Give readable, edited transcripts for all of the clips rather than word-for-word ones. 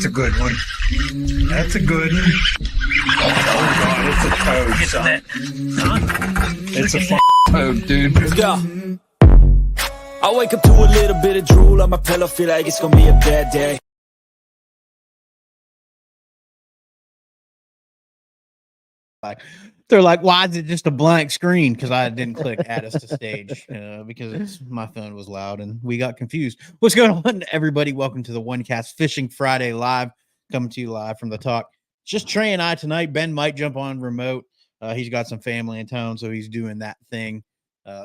That's a good one. That's a good one. Oh, God, it's a toad, son. It's a toad, dude. Let's go. I wake up to a little bit of drool on my pillow, feel like it's gonna be a bad day. They're like, why is it just a blank screen? Because I didn't click add us to stage because my phone was loud and we got confused. What's going on, everybody? Welcome to the OneCast Fishing Friday Live, coming to you live from the talk. It's just Trey and I tonight. Ben might jump on remote. He's got some family in town, so he's doing that thing.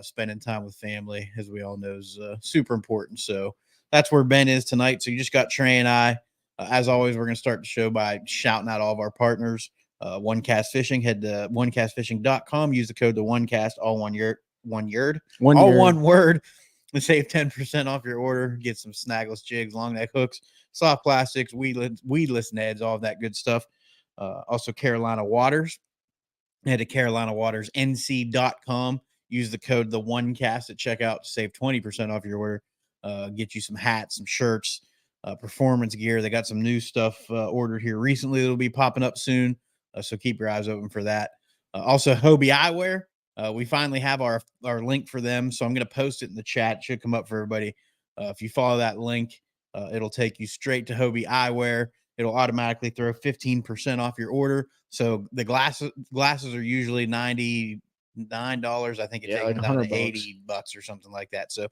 Spending time with family, as we all know, is super important. So that's where Ben is tonight. So you just got Trey and I. As always, we're going to start the show by shouting out all of our partners. OneCast Fishing, head to onecastfishing.com. Use the code the OneCast, all one word, and save 10% off your order. Get some snagless jigs, long neck hooks, soft plastics, weedless nets, all of that good stuff. Also, Carolina Waters. Head to carolinawaternc.com. Use the code the OneCast at checkout to save 20% off your order. Get you some hats, some shirts, performance gear. They got some new stuff ordered here recently that'll be popping up soon. So keep your eyes open for that. Also, Hobie Eyewear. We finally have our link for them, so I'm going to post it in the chat. It should come up for everybody. If you follow that link, it'll take you straight to Hobie Eyewear. It'll automatically throw 15% off your order. So the glasses are usually $99. I think it's taking down to $80 or something like that. So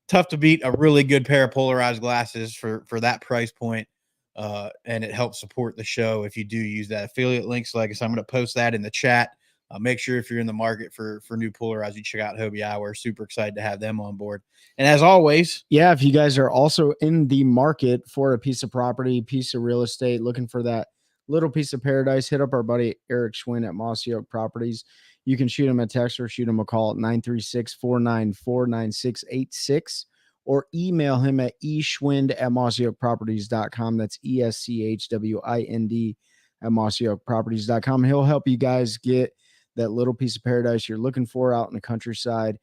tough to beat a really good pair of polarized glasses for that price point. And it helps support the show if you do use that affiliate link. So like I said, I'm going to post that in the chat. Make sure if you're in the market for new polarized, you check out Hobie Eyewear. Super excited to have them on board. And as always, if you guys are also in the market for a piece of property, piece of real estate, looking for that little piece of paradise, hit up our buddy Eric Schwinn at Mossy Oak Properties. You can shoot him a text or shoot him a call at 936-494-9686 or email him at eschwind@mossyoakproperties.com. That's ESCHWIND at mossyoakproperties.com. He'll help you guys get that little piece of paradise you're looking for out in the countryside.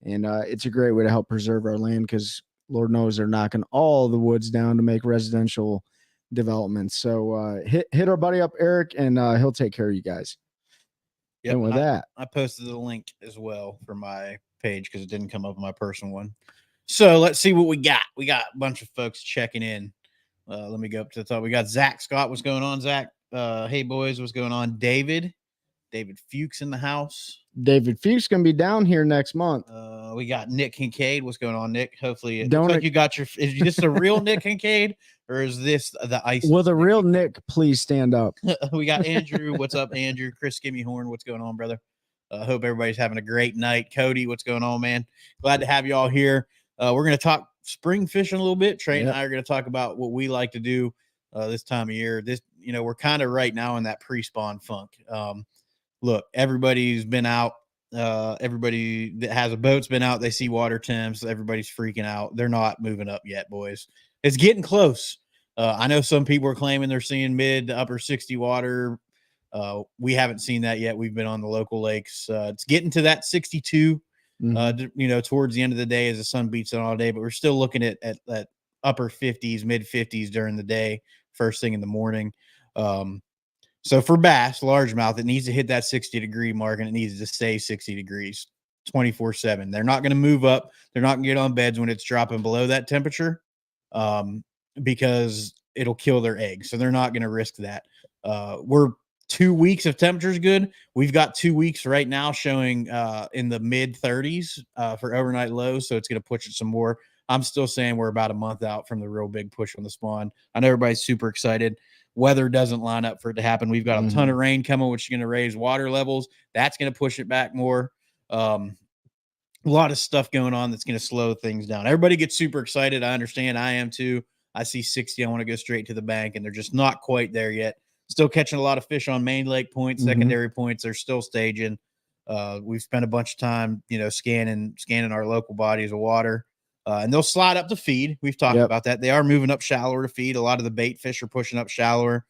And it's a great way to help preserve our land because Lord knows they're knocking all the woods down to make residential developments. So hit our buddy up, Eric, and he'll take care of you guys. Yep, and with that, I posted the link as well for my page because it didn't come up on my personal one. So let's see what we got. We got a bunch of folks checking in. Let me go up to the top. We got Zach Scott. What's going on, Zach? Hey, boys. What's going on? David Fuchs in the house. David Fuchs going to be down here next month. We got Nick Kincaid. What's going on, Nick? Hopefully it looks like you got your – is this the real Nick Kincaid or is this the ice? Well, the real Nick, please stand up. We got Andrew. What's up, Andrew? Chris Skimmyhorn. What's going on, brother? Hope everybody's having a great night. Cody, what's going on, man? Glad to have you all here. We're going to talk spring fishing a little bit. Trey and I are going to talk about what we like to do this time of year. We're kind of right now in that pre-spawn funk. Look, everybody's been out. Everybody that has a boat's been out. They see water temps. Everybody's freaking out. They're not moving up yet, boys. It's getting close. I know some people are claiming they're seeing mid to upper 60 water. We haven't seen that yet. We've been on the local lakes. It's getting to that 62. Towards the end of the day as the sun beats it all day, but we're still looking at upper 50s, mid 50s during the day, first thing in the morning. So for bass, largemouth, it needs to hit that 60-degree mark and it needs to stay 60 degrees 24/7. They're not going to move up. They're not going to get on beds when it's dropping below that temperature because it'll kill their eggs. So they're not going to risk that. We're 2 weeks of temperatures good. We've got 2 weeks right now showing in the mid 30s for overnight lows. So it's going to push it some more. I'm still saying we're about a month out from the real big push on the spawn. I know everybody's super excited. Weather doesn't line up for it to happen. We've got a ton of rain coming, which is going to raise water levels. That's going to push it back more. A lot of stuff going on that's going to slow things down. Everybody gets super excited. I understand. I am too. I see 60. I want to go straight to the bank, and they're just not quite there yet. Still catching a lot of fish on main lake points, secondary points. They're still staging. We've spent a bunch of time, scanning our local bodies of water. And they'll slide up to feed. We've talked about that. They are moving up shallower to feed. A lot of the bait fish are pushing up shallower,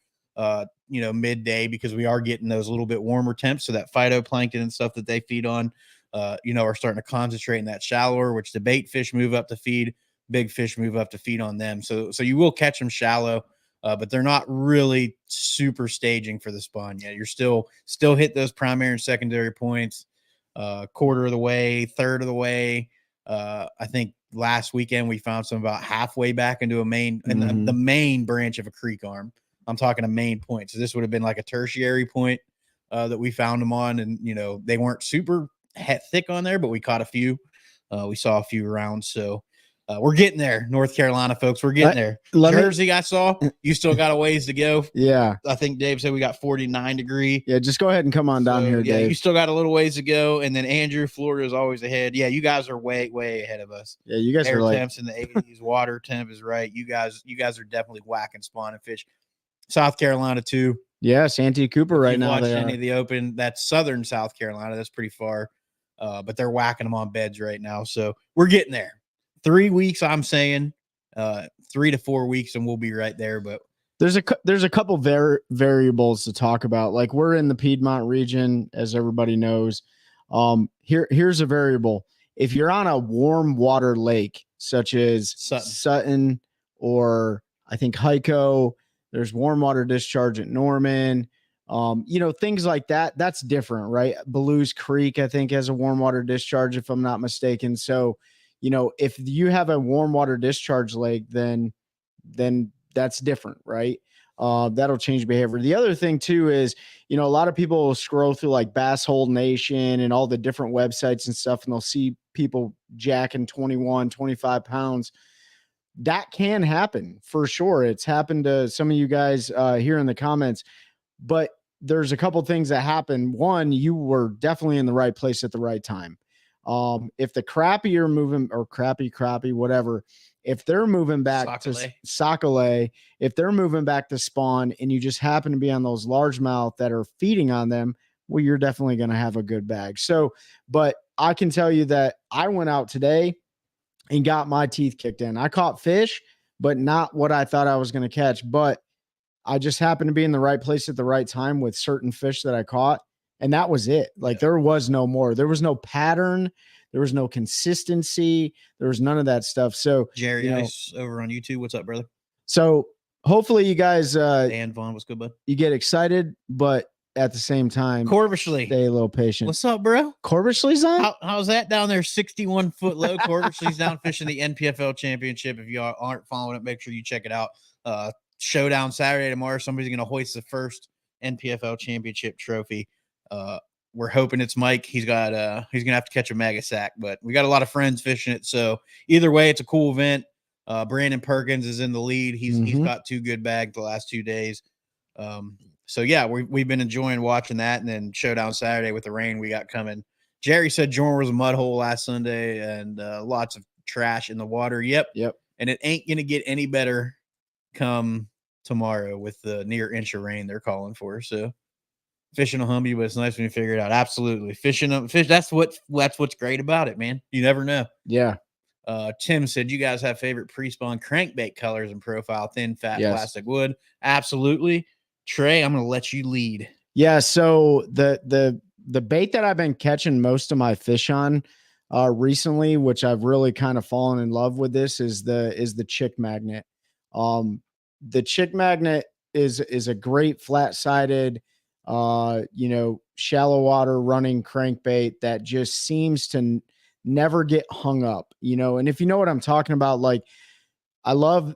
midday because we are getting those little bit warmer temps. So that phytoplankton and stuff that they feed on, are starting to concentrate in that shallower, which the bait fish move up to feed. Big fish move up to feed on them. So you will catch them shallow. but they're not really super staging for the spawn yet. You're still hit those primary and secondary points, quarter of the way, third of the way. I think last weekend we found some about halfway back into a main, the main branch of a creek arm. I'm talking a main point. So this would have been like a tertiary point that we found them on. And, they weren't super thick on there, but we caught a few. We saw a few rounds. So we're getting there, North Carolina folks. We're getting there. Jersey, I saw you still got a ways to go. Yeah. I think Dave said we got 49 degree. Yeah. Just go ahead and come on down here, yeah, Dave. you still got a little ways to go. And then Andrew, Florida is always ahead. Yeah. You guys are way, way ahead of us. Yeah. You guys Air are like temps in the 80s. Water temp is right. You guys are definitely whacking spawning fish. South Carolina too. Yeah. Santee Cooper right now. Watched any of the open? That's southern South Carolina. That's pretty far. But they're whacking them on beds right now. So we're getting there. 3 weeks, I'm saying 3 to 4 weeks, and we'll be right there. But there's a couple variables to talk about. Like, we're in the Piedmont region, as everybody knows. Here's a variable. If you're on a warm water lake, such as Sutton or I think Hyco, there's warm water discharge at Norman. Things like that. That's different, right? Blues Creek, I think, has a warm water discharge, if I'm not mistaken. So, if you have a warm water discharge lake, then that's different, right? That'll change behavior. The other thing too is, a lot of people will scroll through like Bass Hole Nation and all the different websites and stuff, and they'll see people jacking 21, 25 pounds. That can happen for sure. It's happened to some of you guys here in the comments, but there's a couple things that happen. One, you were definitely in the right place at the right time. If the crappie are moving, or crappie, whatever, if they're moving back to Sockeye, if they're moving back to spawn and you just happen to be on those largemouth that are feeding on them, well, you're definitely going to have a good bag. So, but I can tell you that I went out today and got my teeth kicked in. I caught fish, but not what I thought I was going to catch. But I just happened to be in the right place at the right time with certain fish that I caught. And that was it. Like, there was no more. There was no pattern. There was no consistency. There was none of that stuff. So Jerry Ice over on YouTube. What's up, brother? So hopefully you guys, Dan Vaughn, what's good, bud? You get excited, but at the same time, Corbishley, stay a little patient. What's up, bro? Corbishley's on? How's that down there? 61 foot low. Corbishley's down fishing the NPFL championship. If you aren't following it, make sure you check it out. Showdown Saturday tomorrow. Somebody's going to hoist the first NPFL championship trophy. We're hoping it's Mike. He's gonna have to catch a mega sack, but we got a lot of friends fishing it. So either way, it's a cool event. Brandon Perkins is in the lead. He's got 2 good bags the last 2 days. So yeah, we've been enjoying watching that. And then Showdown Saturday with the rain we got coming. Jerry said Jordan was a mud hole last Sunday and lots of trash in the water. Yep. And it ain't gonna get any better come tomorrow with the near inch of rain they're calling for. So fishing will humble you, but it's nice when you figure it out. Absolutely. Fishing fish. That's what's great about it, man. You never know. Yeah. Tim said, you guys have favorite pre-spawn crankbait colors and profile, thin, fat, plastic wood. Absolutely. Trey, I'm going to let you lead. Yeah. So the bait that I've been catching most of my fish on recently, which I've really kind of fallen in love with, this is the chick magnet. The chick magnet is a great flat-sided, shallow water running crankbait that just seems to never get hung up, and if you know what I'm talking about, like, I love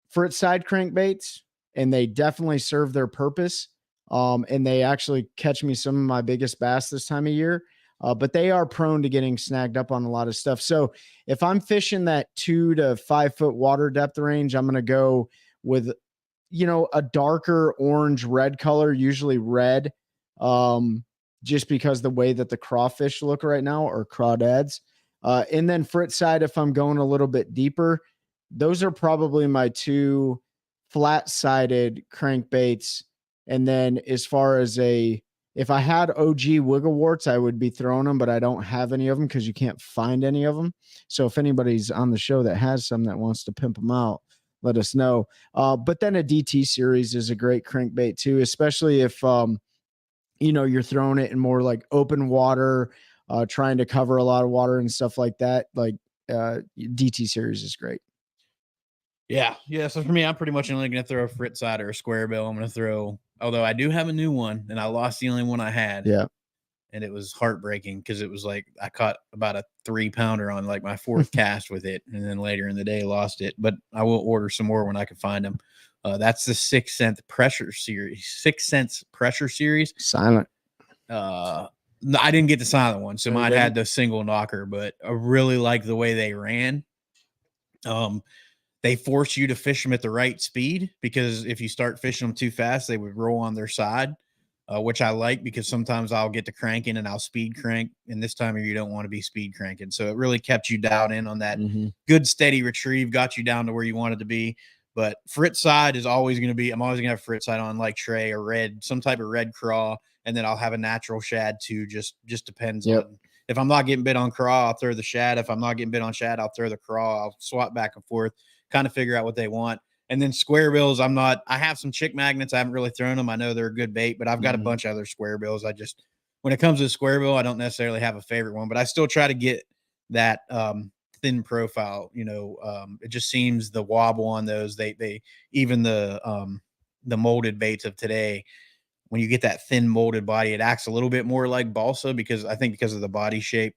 frit side crankbaits and they definitely serve their purpose. And they actually catch me some of my biggest bass this time of year. But they are prone to getting snagged up on a lot of stuff. So if I'm fishing that 2 to 5 foot water depth range, I'm going to go with, a darker orange red color, usually red, just because the way that the crawfish look right now, or crawdads. And then frit side, if I'm going a little bit deeper, those are probably my 2 flat-sided crankbaits. And then as far as if I had OG wiggle warts, I would be throwing them, but I don't have any of them because you can't find any of them. So if anybody's on the show that has some that wants to pimp them out, let us know. But then a DT series is a great crankbait too, especially if, you're throwing it in more like open water, trying to cover a lot of water and stuff like that. Like DT series is great. Yeah. Yeah. So for me, I'm pretty much only going to throw a frit side or a square bill. I'm going to throw, although I do have a new one and I lost the only one I had. Yeah. And it was heartbreaking because it was like I caught about a 3-pounder on like my fourth cast with it. And then later in the day, lost it. But I will order some more when I can find them. That's the 6 cent pressure series, 6 cents pressure series. Silent. No, I didn't get the silent one, so Oh, you mine didn't? had the single knocker, but I really like the way they ran. They force you to fish them at the right speed because if you start fishing them too fast, they would roll on their side, which I like because sometimes I'll get to cranking and I'll speed crank. And this time of year, you don't want to be speed cranking. So it really kept you down in on that good, steady retrieve, got you down to where you wanted to be. But frit side is always going to be, I'm always going to have frit side on like tray or red, some type of red craw. And then I'll have a natural shad too. Just depends on if I'm not getting bit on craw, I'll throw the shad. If I'm not getting bit on shad, I'll throw the craw. I'll swap back and forth, kind of figure out what they want. And then square bills, I have some chick magnets. I haven't really thrown them. I know they're a good bait, but I've got a bunch of other square bills. When it comes to the square bill, I don't necessarily have a favorite one, but I still try to get that thin profile. It just seems the wobble on those, even the molded baits of today, when you get that thin molded body, it acts a little bit more like balsa because of the body shape.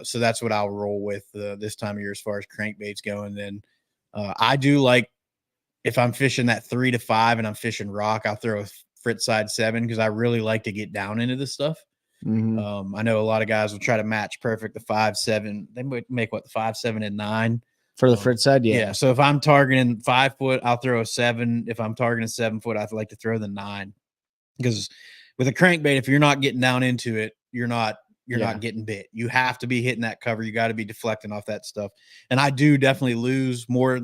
So that's what I'll roll with this time of year as far as crankbaits go. And then I do like if I'm fishing that 3 to 5 and I'm fishing rock, I'll throw a frit side 7 because I really like to get down into this stuff. I know a lot of guys will try to match perfect the 5, 7. They might make the 5, 7, and 9 for the frit side. Yeah. So if I'm targeting 5 foot, I'll throw a 7. If I'm targeting 7 foot, I'd like to throw the 9 because with a crankbait, if you're not getting down into it, you're not getting bit. You have to be hitting that cover. You got to be deflecting off that stuff. And I do definitely lose more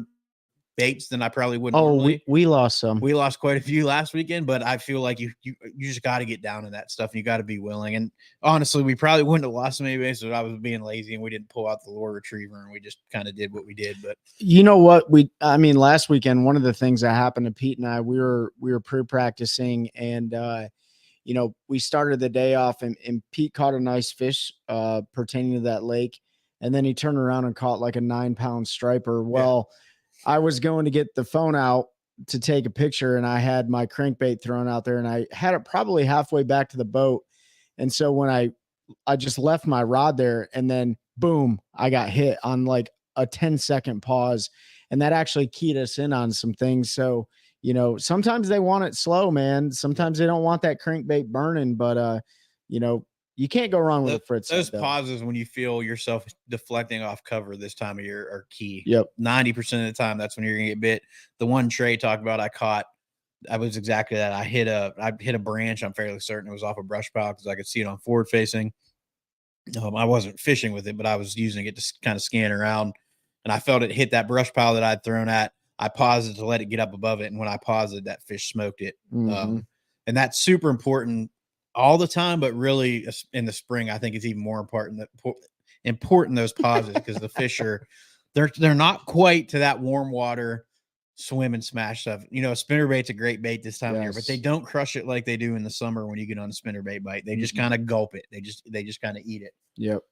baits than I probably would normally. We lost some. We lost quite a few last weekend, but I feel like you just got to get down in that stuff and you got to be willing. And honestly, we probably wouldn't have lost some baits if I was being lazy and we didn't pull out the lure retriever and we just kind of did what we did. But you know what? Last weekend, one of the things that happened to Pete and I, we were pre-practicing and, we started the day off and Pete caught a nice fish pertaining to that lake. And then he turned around and caught like a 9-pound striper. Well, I was going to get the phone out to take a picture and I had my crankbait thrown out there and I had it probably halfway back to the boat. And so when I just left my rod there and then boom, I got hit on like a 10-second pause. And that actually keyed us in on some things. So, sometimes they want it slow, man. Sometimes they don't want that crankbait burning, but you can't go wrong with a frit side. Those pauses when you feel yourself deflecting off cover this time of year are key. Yep. 90% of the time, that's when you're gonna get bit. The one Trey talked about, I was exactly that. I hit a branch. I'm fairly certain it was off a brush pile because I could see it on forward facing. I wasn't fishing with it, but I was using it to kind of scan around, and I felt it hit that brush pile that I'd thrown at. I paused it to let it get up above it, and when I paused it, that fish smoked it. And that's super important all the time, but really in the spring, I think it's even more important those pauses because the fish they're not quite to that warm water swim and smash stuff. A spinnerbait's a great bait this time of year, but they don't crush it like they do in the summer when you get on a spinnerbait bite. They just kind of gulp it. They just kind of eat it. Yep.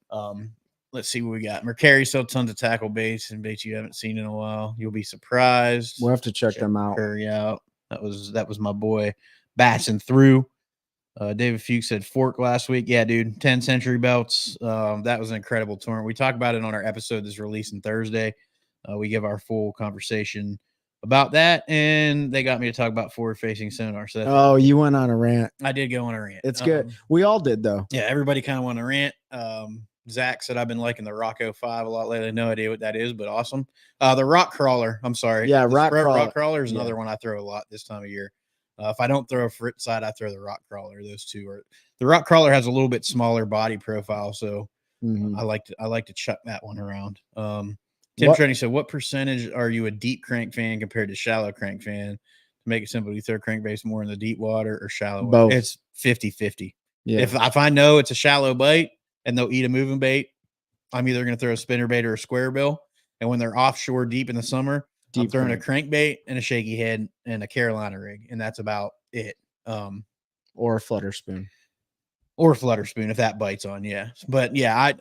Let's see what we got. Mercari sells tons of tackle baits and baits you haven't seen in a while. You'll be surprised. We'll have to check them out. Mercari out. That was my boy Batson through. David Fuchs said fork last week. Yeah, dude, 10 century belts. That was an incredible tournament. We talked about it on our episode that's releasing Thursday. We give our full conversation about that, and they got me to talk about forward-facing sonar. So you went on a rant. I did go on a rant. It's good. We all did, though. Yeah, everybody kind of went on a rant. Zach said I've been liking the Rocco 5 a lot lately. No idea what that is, but awesome. The rock crawler. I'm sorry. Yeah, rock crawler is another one I throw a lot this time of year. If I don't throw a frit side, I throw the rock crawler. Those two are. The rock crawler has a little bit smaller body profile, so I like to chuck that one around. Tim Trenny said, "What percentage are you a deep crank fan compared to shallow crank fan? To make it simple, do you throw crankbaits more in the deep water or shallow water?" Both. It's 50-50. Yeah. If I know it's a shallow bite and they'll eat a moving bait, I'm either going to throw a spinnerbait or a square bill. And when they're offshore deep in the summer, I'm throwing a crankbait and a shaky head and a Carolina rig, and that's about it. Or a flutter spoon. If that bites on, yeah. But yeah,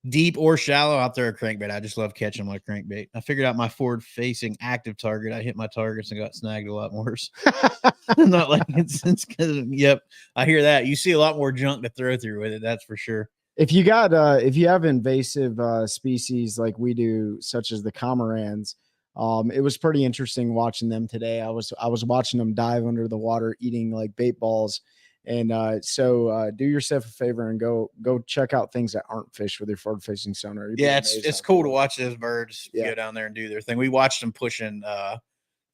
deep or shallow, I'll throw a crankbait. I just love catching my crankbait. I figured out my forward-facing active target. I hit my targets and got snagged a lot worse. Not like it's because, yep, I hear that. You see a lot more junk to throw through with it, that's for sure. If you have invasive species like we do, such as the cormorants, it was pretty interesting watching them today. I was watching them dive under the water, eating like bait balls. And so do yourself a favor and go check out things that aren't fish with your forward facing sonar. You'd be Yeah, amazed it's how cool to watch those birds Yeah. go down there and do their thing. We watched them pushing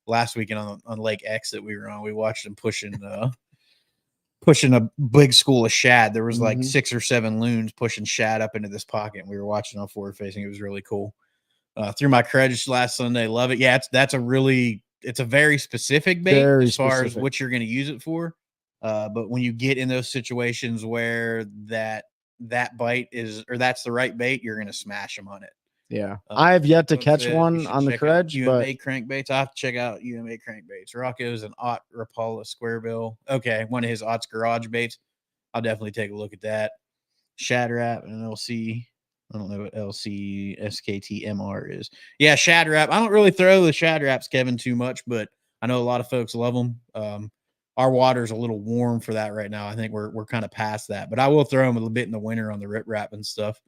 last weekend on Lake X that we were on. We watched them pushing a big school of shad. There was like 6 or 7 loons pushing shad up into this pocket, and we were watching on forward facing. It was really cool. Threw my credits last Sunday. Love it. Yeah, it's a very specific bait as far as what you're going to use it for. But when you get in those situations where that bite is, or that's the right bait, you're going to smash them on it. Yeah. I have yet to catch one on the credge, UMA crankbaits. I have to check out UMA crankbaits. Rocco's an Ott Rapala Squarebill. Okay. One of his Ott's garage baits. I'll definitely take a look at that. Shad Wrap and LC. I don't know what LC SKTMR is. Yeah, Shad Wrap. I don't really throw the Shad Wraps, Kevin, too much, but I know a lot of folks love them. Our water's a little warm for that right now. I think we're kind of past that, but I will throw them a little bit in the winter on the rip wrap and stuff.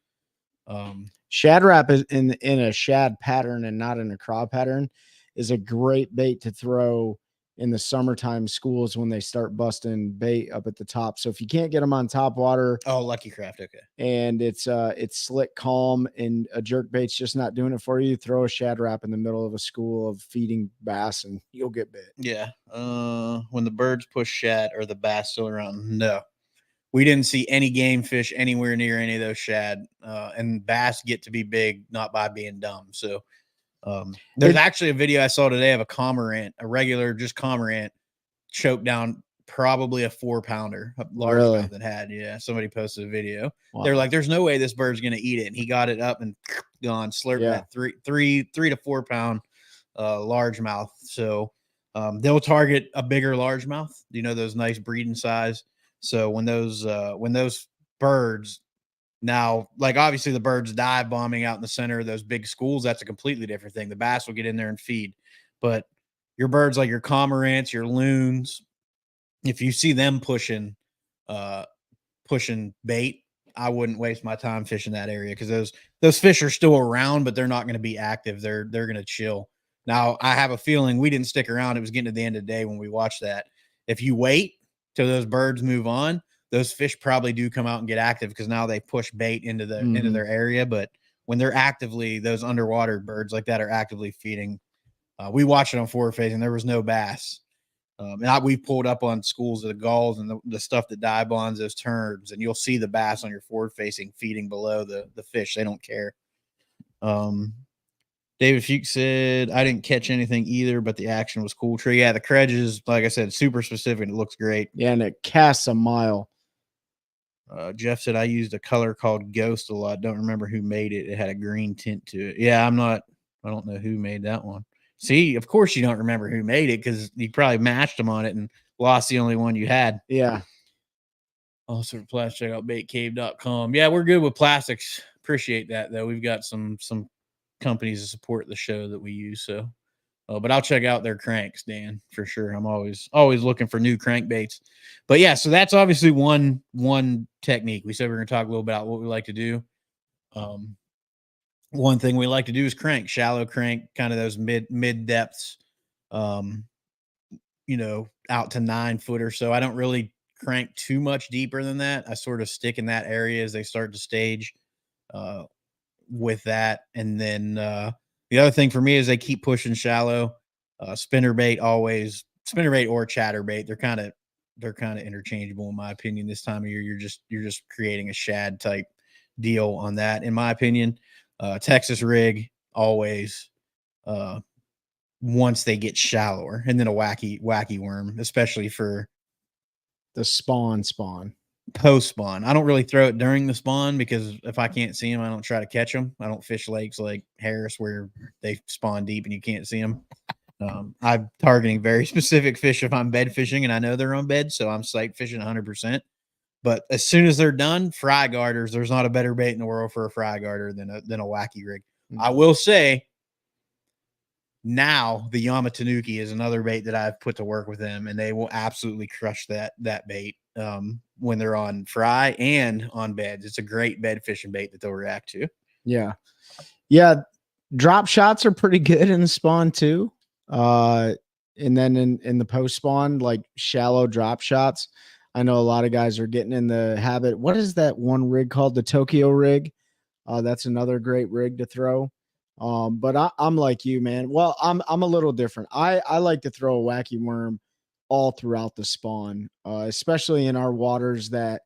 Shad Wrap is in a shad pattern and not in a craw pattern is a great bait to throw in the summertime schools when they start busting bait up at the top. So if you can't get them on top water, Lucky Craft, okay, and it's slick, calm, and a jerk bait's just not doing it for you, throw a Shad Wrap in the middle of a school of feeding bass and you'll get bit. Yeah. When the birds push shad, or the bass still around? No, we didn't see any game fish anywhere near any of those shad. And bass get to be big not by being dumb. So there's actually a video I saw today of a cormorant, a regular just cormorant, choked down probably a 4-pounder, a largemouth that had. Yeah, somebody posted a video. Wow. They're like, "There's no way this bird's gonna eat it," and he got it up and gone, slurped that 3 to 4 pound largemouth. So they'll target a bigger largemouth. You know, those nice breeding size. So when those birds. Now, like obviously the birds dive bombing out in the center of those big schools, that's a completely different thing. The bass will get in there and feed. But your birds like your cormorants, your loons, if you see them pushing bait, I wouldn't waste my time fishing that area because those fish are still around, but they're not going to be active. They're going to chill. Now, I have a feeling we didn't stick around. It was getting to the end of the day when we watched that. If you wait till those birds move on, those fish probably do come out and get active because now they push bait into their area. But when they're actively, those underwater birds like that are actively feeding. We watched it on forward facing. There was no bass. And we pulled up on schools of the gulls and the stuff that dive bonds, those terns, and you'll see the bass on your forward facing feeding below the fish. They don't care. David Fuchs said, I didn't catch anything either, but the action was cool. Tree. Yeah, the credge is, like I said, super specific. It looks great. Yeah, and it casts a mile. Jeff said, I used a color called Ghost a lot. Don't remember who made it. It had a green tint to it. Yeah, I don't know who made that one. See, of course you don't remember who made it because you probably matched them on it and lost the only one you had. Yeah. Also for plastic, check out baitcave.com. Yeah, we're good with plastics. Appreciate that, though. We've got some companies to support the show that we use. So, but I'll check out their cranks, Dan, for sure. I'm always looking for new crankbaits. But yeah, so that's obviously one technique. We said we we're going to talk a little about what we like to do. One thing we like to do is crank, shallow crank, kind of those mid depths, out to 9 foot or so. I don't really crank too much deeper than that. I sort of stick in that area as they start to stage with that. And then the other thing for me is they keep pushing shallow. Spinnerbait or chatterbait. They're kind of interchangeable in my opinion. This time of year, you're just creating a shad type deal on that, in my opinion. Texas rig always once they get shallower, and then a wacky worm, especially for the spawn post spawn. I don't really throw it during the spawn because if I can't see them, I don't try to catch them. I don't fish lakes like Harris where they spawn deep and you can't see them. I'm targeting very specific fish if I'm bed fishing and I know they're on bed, so I'm sight fishing 100%. But as soon as they're done, fry garters, there's not a better bait in the world for a fry garter than a wacky rig. I will say now the Yamatanuki is another bait that I've put to work with them, and they will absolutely crush that bait when they're on fry and on beds. It's a great bed fishing bait that they'll react to. Yeah. Yeah. Drop shots are pretty good in the spawn too. And then in the post spawn, like shallow drop shots, I know a lot of guys are getting in the habit. What is that one rig called? The Tokyo rig. That's another great rig to throw. But I'm like you, man. Well, I'm a little different. I like to throw a wacky worm all throughout the spawn, especially in our waters that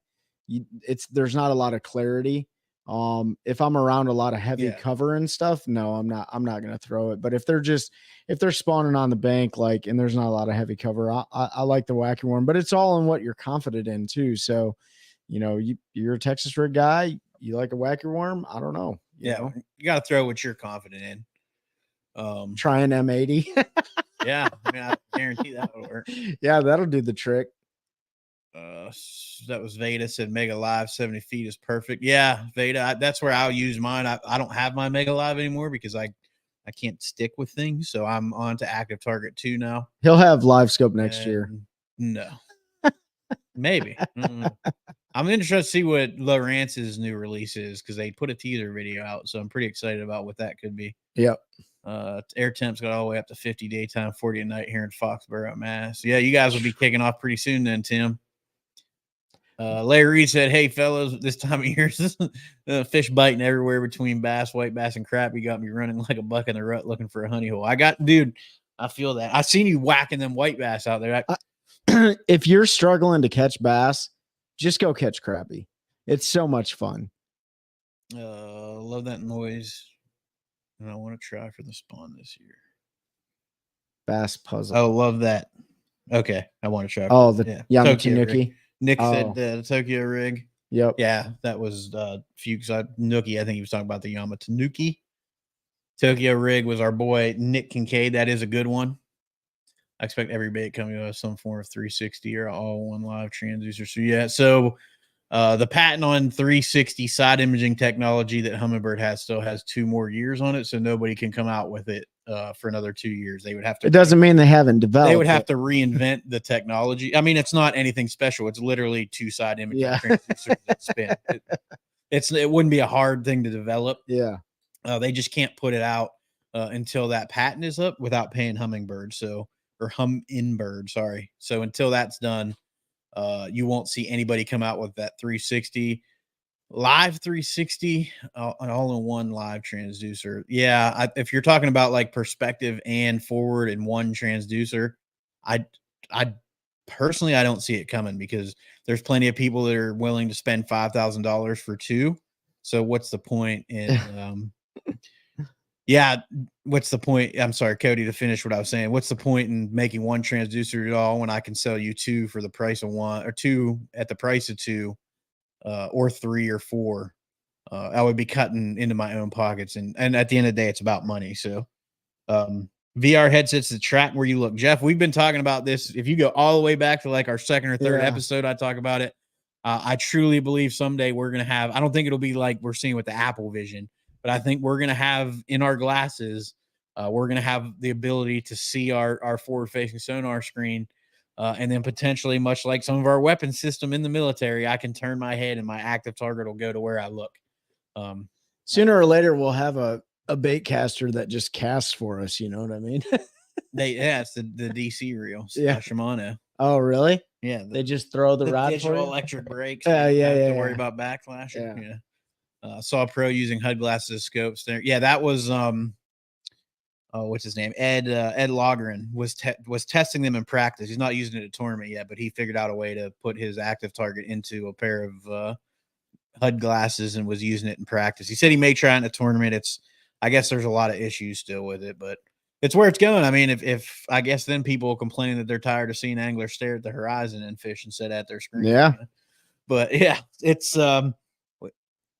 there's not a lot of clarity. If I'm around a lot of heavy cover and stuff, no, I'm not gonna throw it. But if they're spawning on the bank, like, and there's not a lot of heavy cover, I like the wacky worm, but it's all in what you're confident in too. So, you're a Texas rig guy, you like a wacky worm. I don't know. You know? You got to throw what you're confident in. Try an M80. Yeah, I mean, I guarantee that will work. Yeah, that'll do the trick. That was Veda said Mega Live 70 feet is perfect. Yeah, Veda, that's where I'll use mine. I don't have my Mega Live anymore because I can't stick with things, so I'm on to Active Target 2 now. He'll have live scope next year. No, maybe. I'm interested to see what Lawrence's new release is because they put a teaser video out, so I'm pretty excited about what that could be. Yep. Air temps got all the way up to 50 daytime, 40 at night here in Foxborough, Mass. Yeah, you guys will be kicking off pretty soon then, Tim. Larry Reed said, "Hey fellas, this time of year, fish biting everywhere between bass, white bass, and crap. You got me running like a buck in the rut looking for a honey hole." Dude, I feel that. I seen you whacking them white bass out there. If you're struggling to catch bass, just go catch crappie. It's so much fun. Love that noise, and I want to try for the spawn this year. Bass puzzle. Oh, love that. Okay, I want to try. Oh, Yamatanuki. Nick said the Tokyo rig. Yep. Yeah, that was Fuchs. Nookie, I think he was talking about the Yamatanuki. Tokyo rig was our boy Nick Kincaid. That is a good one. I expect every bait coming with some form of 360 or all one live transducer. So yeah, the patent on 360 side imaging technology that Humminbird has still has 2 more years on it, so nobody can come out with it for another 2 years. They would have to. It doesn't mean they haven't developed. They would have to reinvent the technology. I mean, it's not anything special. It's literally 2 side imaging transducers that spin. It wouldn't be a hard thing to develop. Yeah. They just can't put it out until that patent is up without paying Humminbird. Or Humminbird, sorry. So until that's done, you won't see anybody come out with that 360 live 360 an all-in-one live transducer. Yeah, if you're talking about like perspective and forward in one transducer, I personally I don't see it coming because there's plenty of people that are willing to spend $5,000 for 2. So what's the point in yeah, what's the point? I'm sorry, Cody, to finish what I was saying. What's the point in making one transducer at all when I can sell you 2 for the price of 1, or 2 at the price of 2, or 3 or 4? I would be cutting into my own pockets, and at the end of the day, it's about money. So, VR headsets that track where you look. Jeff, we've been talking about this. If you go all the way back to like our second or third episode, I talk about it. I truly believe someday we're gonna have. I don't think it'll be like we're seeing with the Apple Vision. But I think we're going to have in our glasses, we're going to have the ability to see our forward-facing sonar screen. And then potentially, much like some of our weapon system in the military, I can turn my head and my active target will go to where I look. Sooner or later, we'll have a bait caster that just casts for us. You know what I mean? It's the DC reel. Yeah. Shimano. Oh, really? Yeah. They just throw the rod for you? Electric brakes. Yeah. Worry about backlash. Yeah. Saw a pro using HUD glasses scopes there. Yeah, that was what's his name? Ed Logren was testing them in practice. He's not using it at tournament yet, but he figured out a way to put his active target into a pair of HUD glasses and was using it in practice. He said he may try it in a tournament. I guess there's a lot of issues still with it, but it's where it's going. I mean, if I guess then people complain that they're tired of seeing anglers stare at the horizon and fish instead at their screen. Yeah. But yeah, it's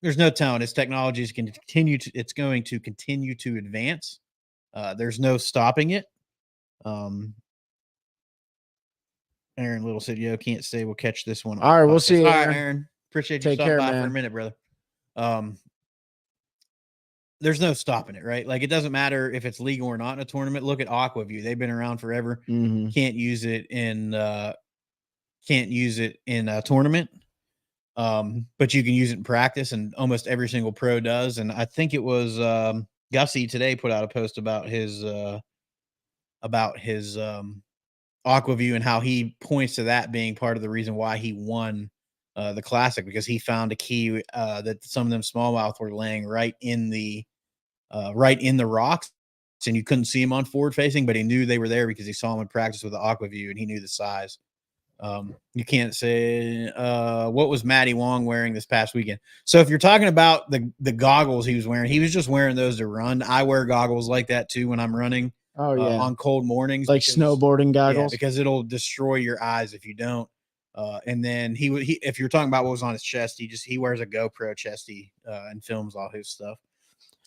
there's no telling. Its technology is going to continue to. It's going to continue to advance. There's no stopping it. Aaron Little said, "Yo, can't stay. We'll catch this one." All right, we'll see you, All right, Aaron. Aaron. Appreciate you Take stopping care, by for a man. minute, brother. There's no stopping it, right? Like it doesn't matter if it's legal or not in a tournament. Look at AquaView; they've been around forever. Mhm. Can't use it in a tournament, but you can use it in practice, and almost every single pro does. And I think it was Gussie today put out a post about his AquaView and how he points to that being part of the reason why he won the classic, because he found a key that some of them smallmouth were laying right in the rocks, and you couldn't see them on forward facing, but he knew they were there because he saw them in practice with the AquaView and he knew the size. You can't say what was Matty Wong wearing this past weekend. So if you're talking about the goggles he was just wearing those to run. I wear goggles like that too when I'm running. Oh yeah, On cold mornings, like snowboarding goggles. Yeah, because it'll destroy your eyes if you don't. And then if you're talking about what was on his chest, he wears a GoPro chesty and films all his stuff.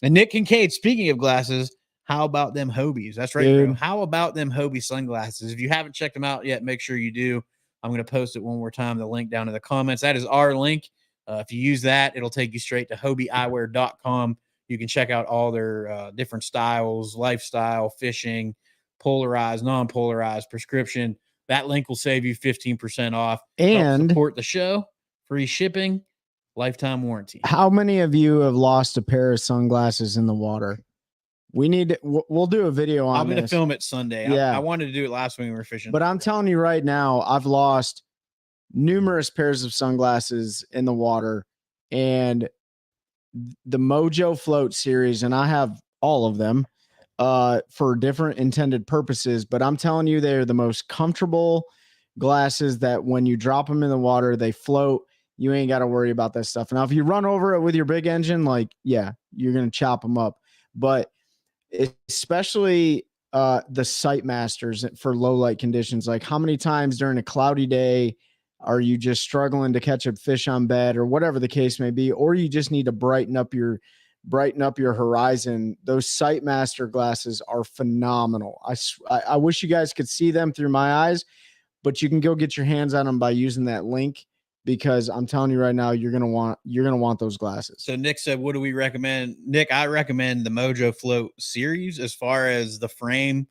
And Nick Kincaid, speaking of glasses, how about them Hobies? That's right, Dude. bro. How about them Hobie sunglasses? If you haven't checked them out yet, make sure you do. I'm going to post it one more time, the link down in the comments. That is our link. If you use that, it'll take you straight to HobieEyewear.com. You can check out all their different styles, lifestyle, fishing, polarized, non-polarized, prescription. That link will save you 15% off. And support the show, free shipping, lifetime warranty. How many of you have lost a pair of sunglasses in the water? We need we'll do a video on I'm going to this. film it Sunday. Yeah. I wanted to do it last week when we were fishing. But I'm telling you right now, I've lost numerous pairs of sunglasses in the water, and the Mojo Float series, and I have all of them for different intended purposes, but I'm telling you, they're the most comfortable glasses that when you drop them in the water, they float. You ain't got to worry about that stuff. Now, if you run over it with your big engine, like, yeah, you're going to chop them up. But especially the Sight Masters for low light conditions, like how many times during a cloudy day are you just struggling to catch a fish on bed or whatever the case may be, or you just need to brighten up your horizon. Those Sight Master glasses are phenomenal. I wish you guys could see them through my eyes, but you can go get your hands on them by using that link, because I'm telling you right now, you're gonna want those glasses. So Nick said, what do we recommend? Nick, I recommend the Mojo Float series as far as the frame.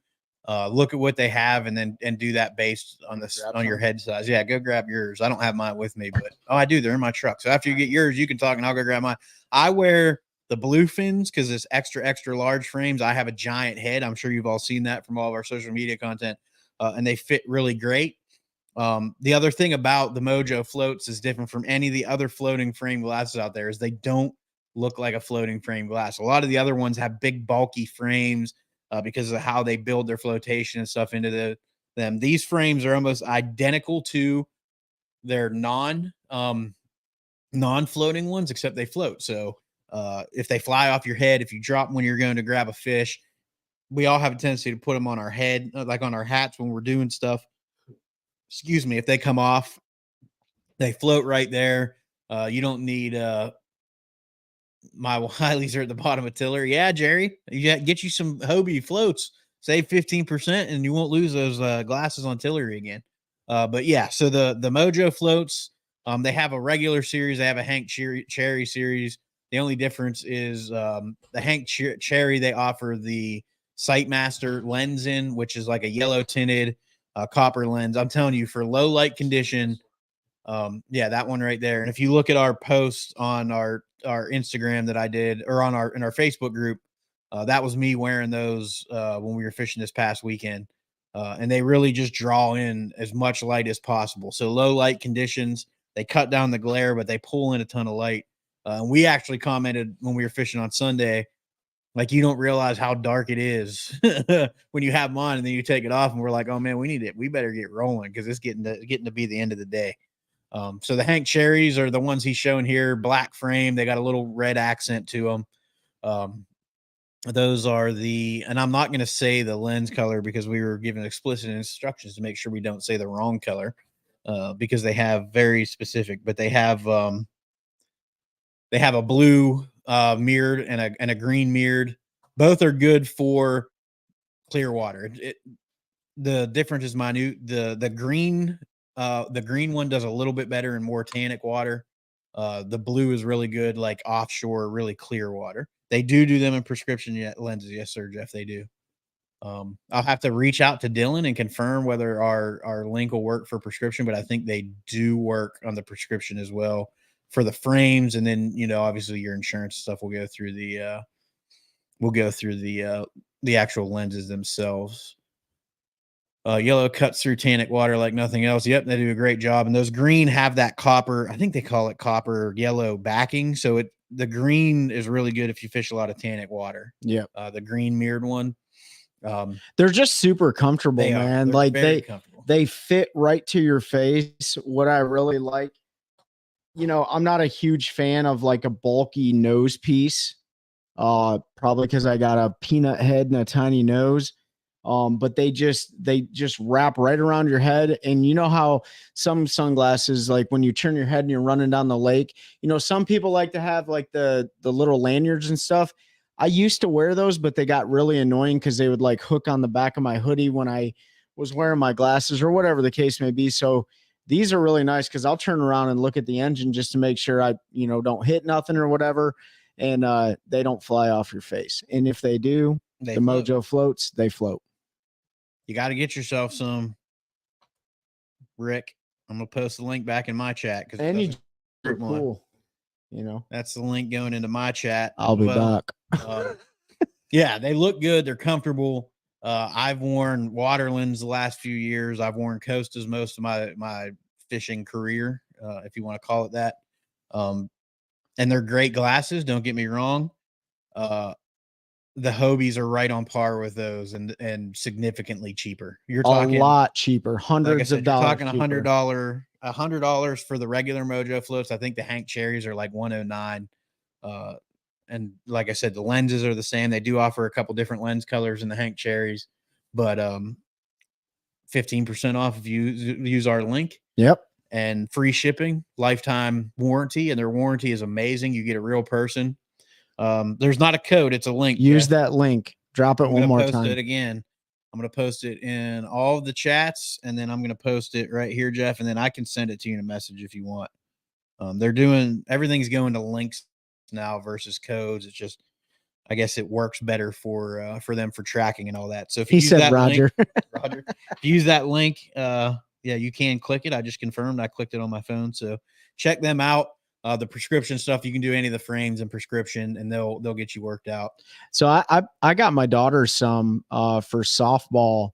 Look at what they have and do that based on your head size. Yeah, go grab yours. I don't have mine with me, but I do. They're in my truck. So after you get yours, you can talk and I'll go grab mine. I wear the blue fins because it's extra large frames. I have a giant head. I'm sure you've all seen that from all of our social media content, and they fit really great. The other thing about the Mojo Floats is different from any of the other floating frame glasses out there is they don't look like a floating frame glass. A lot of the other ones have big bulky frames because of how they build their flotation and stuff into them. These frames are almost identical to their non-floating ones, except they float. So if they fly off your head, if you drop them when you're going to grab a fish, we all have a tendency to put them on our head, like on our hats when we're doing stuff. Excuse me, if they come off, they float right there. You don't need my Wileys are at the bottom of tiller. Yeah, Jerry, get you some Hobie floats, save 15%, and you won't lose those glasses on tillery again. But yeah, so the Mojo floats, they have a regular series, they have a Hank Cherry series. The only difference is the Hank Cherry, they offer the Sight Master lens in, which is like a yellow tinted copper lens. I'm telling you, for low light condition, yeah, that one right there. And if you look at our post on our Instagram that I did, or in our Facebook group, that was me wearing those when we were fishing this past weekend. And they really just draw in as much light as possible. So low light conditions, they cut down the glare, but they pull in a ton of light. We actually commented when we were fishing on Sunday, like, you don't realize how dark it is when you have them on, and then you take it off, and we're like, oh man, we better get rolling because it's getting to be the end of the day. So the Hank Cherries are the ones he's showing here, black frame. They got a little red accent to them. Those are and I'm not going to say the lens color because we were given explicit instructions to make sure we don't say the wrong color, because they have very specific, but they have a blue mirrored and a green mirrored. Both are good for clear water. the difference is minute. The green one does a little bit better in more tannic water. The blue is really good, like offshore, really clear water. They do them in prescription lenses. Yes, sir, Jeff, they do. I'll have to reach out to Dylan and confirm whether our link will work for prescription, but I think they do work on the prescription as well for the frames. And then, obviously your insurance stuff will go through the actual lenses themselves. Yellow cuts through tannic water like nothing else. Yep, they do a great job. And those green have that copper, I think they call it copper yellow backing. So the green is really good if you fish a lot of tannic water. Yeah. The green mirrored one. They're just super comfortable, man. Like they fit right to your face. What I really like, I'm not a huge fan of like a bulky nose piece. Probably because I got a peanut head and a tiny nose. But they just wrap right around your head. And you know how some sunglasses, like when you turn your head and you're running down the lake, some people like to have like the little lanyards and stuff. I used to wear those, but they got really annoying because they would like hook on the back of my hoodie when I was wearing my glasses or whatever the case may be. So these are really nice because I'll turn around and look at the engine just to make sure I, don't hit nothing or whatever. And they don't fly off your face. And if they do, the Mojo floats, they float. You got to get yourself some, Rick. I'm going to post the link back in my chat. And you are cool. That's the link going into my chat. I'll be back. Yeah, they look good. They're comfortable. I've worn Waterlands the last few years. I've worn Costas most of my fishing career, if you want to call it that. And they're great glasses. Don't get me wrong. The Hobies are right on par with those and significantly cheaper. You're talking a lot cheaper, hundreds of dollars. You're talking $100 for the regular Mojo floats. I think the Hank Cherries are like $109. And like I said, the lenses are the same. They do offer a couple different lens colors in the Hank Cherries, but 15% off if you use our link. Yep. And free shipping, lifetime warranty, and their warranty is amazing. You get a real person. There's not a code, it's a link. Use that link. Drop it one more time. Post it again. I'm going to post it in all of the chats, and then I'm going to post it right here, Jeff, and then I can send it to you in a message if you want. Everything's going to links now versus codes. It's just, I guess it works better for them for tracking and all that. So if you use that Roger, Roger, if you use that link, you can click it. I just confirmed. I clicked it on my phone. So check them out. The prescription stuff, you can do any of the frames and prescription, and they'll get you worked out. So I got my daughter some for softball,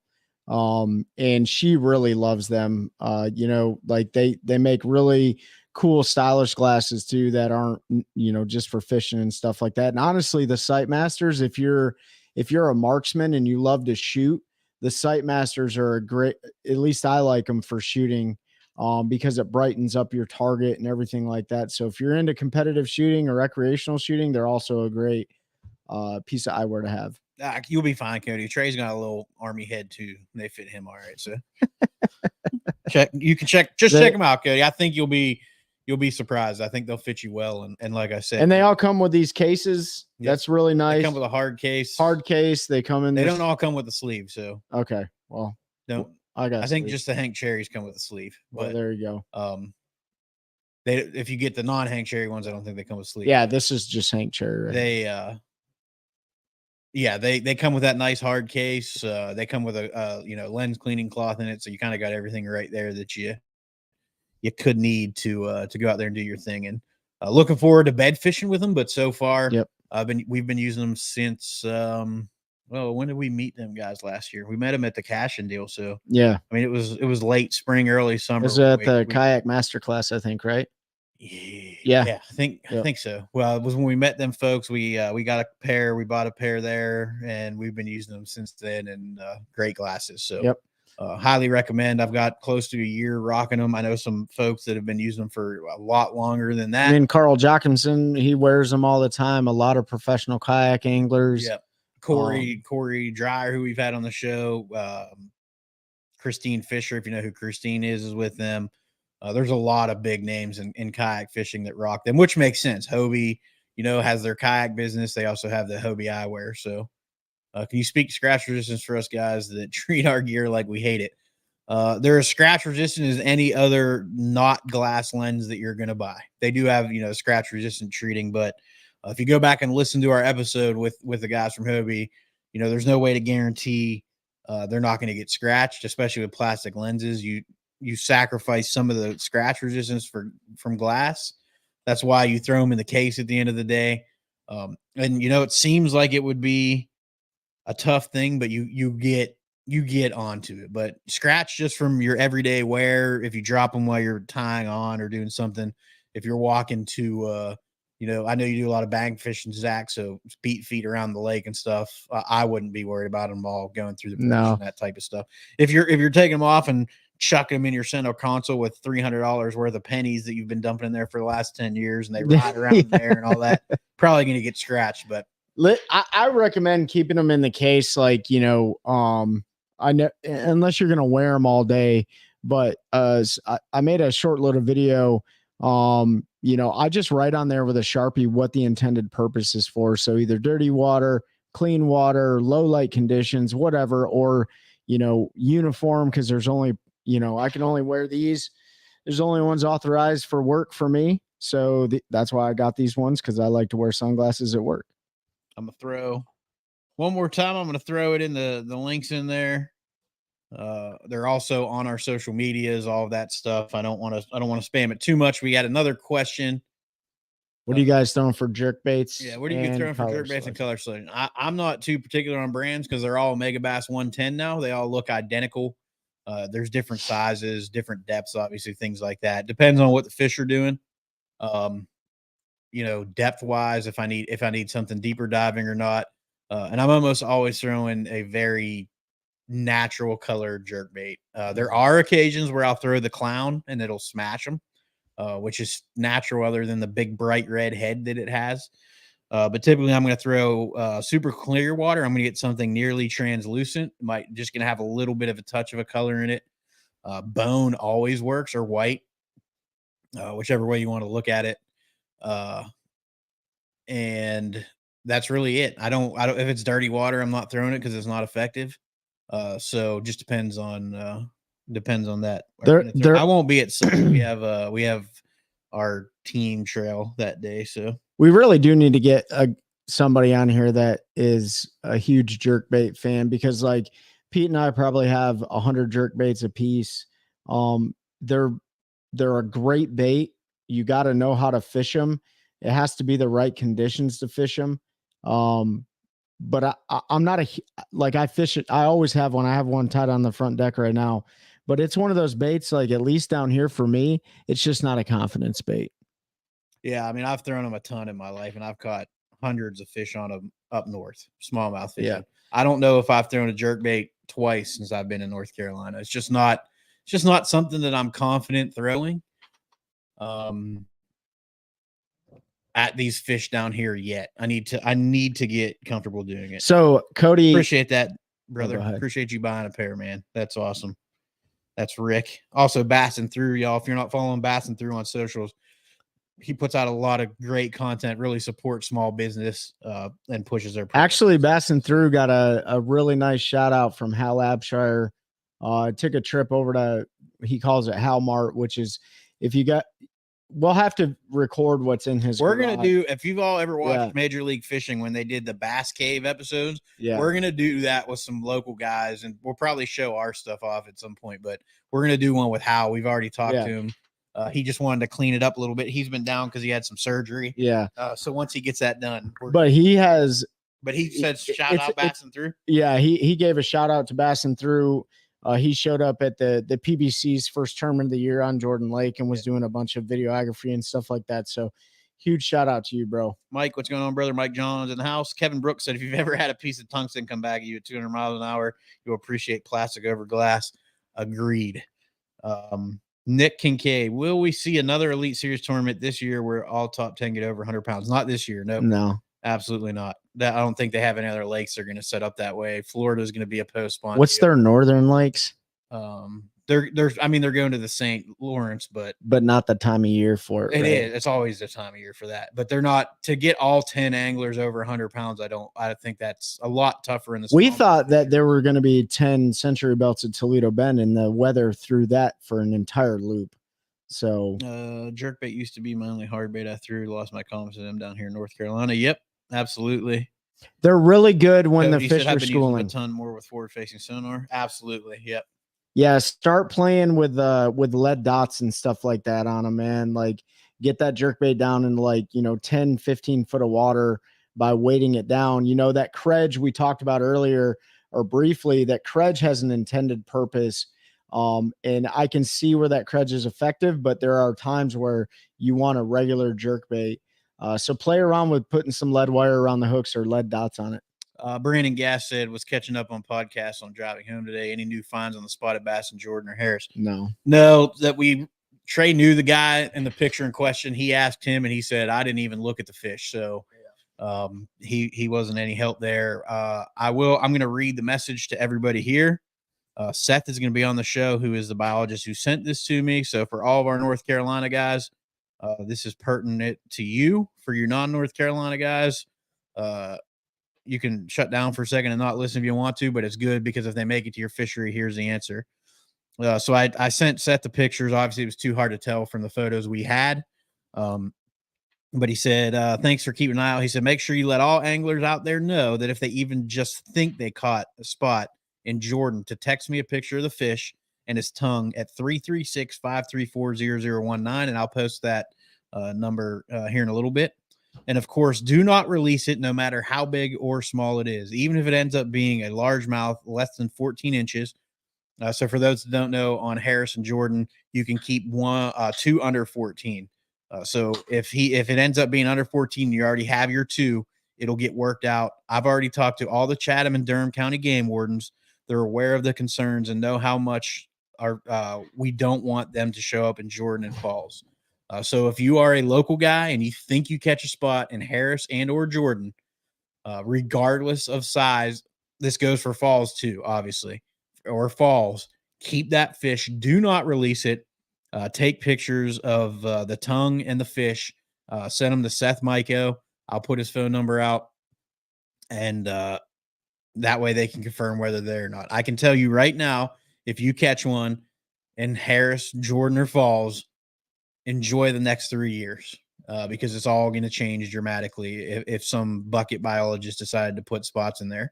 and she really loves them. Like they make really cool stylish glasses too that aren't just for fishing and stuff like that. And honestly, the Sight Masters, if you're a marksman and you love to shoot, the Sight Masters are a great. At least I like them for shooting. Because it brightens up your target and everything like that. So if you're into competitive shooting or recreational shooting, they're also a great piece of eyewear to have. You'll be fine, Cody. Trey's got a little army head too. They fit him all right. So check them out, Cody. I think you'll be surprised. I think they'll fit you well. And like I said, and they all come with these cases. Yep. That's really nice. They come with a hard case. They come in. They don't all come with a sleeve. So okay, well, don't. I think just the Hank Cherries come with a sleeve. But well, there you go. If you get the non-Hank Cherry ones, I don't think they come with sleeve. Yeah, this is just Hank Cherry. Right? They come with that nice hard case. They come with a lens cleaning cloth in it, so you kind of got everything right there that you could need to go out there and do your thing. And looking forward to bed fishing with them. But so far, yep, we've been using them since. When did we meet them guys last year? We met them at the Cash and Deal. So yeah, I mean, it was late spring, early summer. It was at the kayak masterclass, I think, right? Yeah, I think so. Well, it was when we met them folks. We got a pair. We bought a pair there, and we've been using them since then. And great glasses. So yep. Highly recommend. I've got close to a year rocking them. I know some folks that have been using them for a lot longer than that. And Carl Jochimson, he wears them all the time. A lot of professional kayak anglers. Yep. Corey Dreyer, who we've had on the show, Christine Fisher, if you know who Christine is with them. There's a lot of big names in kayak fishing that rock them, which makes sense. Hobie, has their kayak business. They also have the Hobie eyewear. So Can you speak scratch resistance for us guys that treat our gear like we hate it? They're as scratch resistant as any other not glass lens that you're going to buy. They do have, scratch resistant treating, but if you go back and listen to our episode with the guys from Hobie, there's no way to guarantee they're not going to get scratched, especially with plastic lenses. You sacrifice some of the scratch resistance from glass. That's why you throw them in the case at the end of the day. And it seems like it would be a tough thing, but you get onto it. But scratch just from your everyday wear, if you drop them while you're tying on or doing something, if you're walking to I know you do a lot of bang fishing, Zach, so beat feet around the lake and stuff. I wouldn't be worried about them all going through the bush and that type of stuff. If you're taking them off and chucking them in your center console with $300 worth of pennies that you've been dumping in there for the last 10 years and they ride around there and all that, probably going to get scratched. But I recommend keeping them in the case, I know unless you're going to wear them all day, but I made a short little video. I just write on there with a Sharpie what the intended purpose is for. So either dirty water, clean water, low light conditions, whatever, or, uniform. Cause there's only, I can only wear these. There's only ones authorized for work for me. So that's why I got these ones. Cause I like to wear sunglasses at work. I'm going to throw one more time. I'm going to throw it in the links in there. They're also on our social medias, all of that stuff. I don't want to spam it too much. We got another question. What are you guys throwing for jerk baits? Yeah, what are you throwing for jerk baits and color selection? I'm not too particular on brands because they're all Mega Bass 110 now. They all look identical. There's different sizes, different depths, obviously, things like that. Depends on what the fish are doing. Depth wise, if I need something deeper diving or not. And I'm almost always throwing a very natural color jerk bait. There are occasions where I'll throw the clown and it'll smash them, which is natural other than the big bright red head that it has. But typically I'm going to throw super clear water. I'm going to get something nearly translucent. Just going to have a little bit of a touch of a color in it. Bone always works, or white, whichever way you want to look at it. And that's really it. I don't, if it's dirty water, I'm not throwing it because it's not effective. So just depends on that. I won't be at some. We have our team trail that day. So we really do need to get somebody on here that is a huge jerkbait fan, because like Pete and I probably have 100 jerkbaits a piece. They're a great bait. You got to know how to fish them. It has to be the right conditions to fish them. But I'm not I fish it. I always have one. I have one tied on the front deck right now, but it's one of those baits, like at least down here for me, it's just not a confidence bait. Yeah. I mean, I've thrown them a ton in my life and I've caught hundreds of fish on them up north, smallmouth fishing. Yeah. I don't know if I've thrown a jerkbait twice since I've been in North Carolina. It's just not something that I'm confident throwing at these fish down here yet. I need to get comfortable doing it. So Cody, appreciate that, brother. Appreciate you buying a pair, man. That's awesome. That's Rick. Also Bassin' Through, y'all. If you're not following Bassin' Through on socials, he puts out a lot of great content, really supports small business and pushes their products. Actually, Bassin' Through got a really nice shout out from Hal Abshire. Took a trip over to, he calls it Hal Mart, which is, we'll have to record what's in his. We're going to do, if you've all ever watched Major League Fishing when they did the Bass Cave episodes, we're going to do that with some local guys, and we'll probably show our stuff off at some point, but we're going to do one with Hal. We've already talked to him. He just wanted to clean it up a little bit. He's been down because he had some surgery. Yeah. So once he gets that done, he said shout out Bassin' Through. Yeah. He gave a shout out to Bassin' Through. He showed up at the PBC's first tournament of the year on Jordan Lake and was doing a bunch of videography and stuff like that. So huge shout out to you, bro. Mike, what's going on, brother? Mike Johns in the house. Kevin Brooks said, if you've ever had a piece of tungsten come back at you at 200 miles an hour, you'll appreciate plastic over glass. Agreed. Nick Kincaid, will we see another Elite Series tournament this year where all top 10 get over 100 pounds? Not this year. Nope. No, absolutely not. I don't think they have any other lakes they're going to set up that way. Florida is going to be a post spawn. What's their northern lakes? They're going to the St. Lawrence, but not the time of year for it. it right? is. It's always the time of year for that. But they're not to get all 10 anglers over 100 pounds. I think that's a lot tougher in the. We thought that there were going to be 10 century belts at Toledo Bend, and the weather threw that for an entire loop. So jerkbait used to be my only hard bait I threw. Lost my confidence in them down here in North Carolina. Yep, absolutely. they're really good when Cody, the fish are using schooling. a ton more with forward facing sonar. Absolutely. Yep. Yeah, start playing with lead dots and stuff like that on them, man. Like get that jerkbait down in 10, 15 foot of water by weighting it down. That credge we talked about earlier or briefly, that credge has an intended purpose. And I can see where that credge is effective, but there are times where you want a regular jerkbait. So play around with putting some lead wire around the hooks or lead dots on it. Brandon Gass said was catching up on podcasts on driving home today. Any new finds on the spotted bass in Jordan or Harris? No, that Trey knew the guy in the picture in question. He asked him and he said, I didn't even look at the fish. So he wasn't any help there. I'm going to read the message to everybody here. Seth is going to be on the show, who is the biologist who sent this to me. So for all of our North Carolina guys, this is pertinent to you. For your non-North Carolina guys, you can shut down for a second and not listen if you want to, but it's good because if they make it to your fishery, here's the answer. So I sent Seth the pictures. Obviously, it was too hard to tell from the photos we had. But he said, thanks for keeping an eye out. He said, make sure you let all anglers out there know that if they even just think they caught a spot in Jordan, to text me a picture of the fish and his tongue at 336-534-0019, and I'll post that number here in a little bit. And of course, do not release it no matter how big or small it is, even if it ends up being a largemouth less than 14 inches. So for those that don't know, on Harris and Jordan, you can keep two under 14. So if it ends up being under 14, you already have your two, it'll get worked out. I've already talked to all the Chatham and Durham County game wardens. They're aware of the concerns and know how much we don't want them to show up in Jordan and Falls. So if you are a local guy and you think you catch a spot in Harris and or Jordan, regardless of size, this goes for Falls too, obviously, or Falls, keep that fish. Do not release it. Take pictures of the tongue and the fish. Send them to Seth Myko. I'll put his phone number out, and that way they can confirm whether they're or not. I can tell you right now, if you catch one in Harris, Jordan, or Falls, enjoy the next 3 years because it's all going to change dramatically if some bucket biologist decided to put spots in there.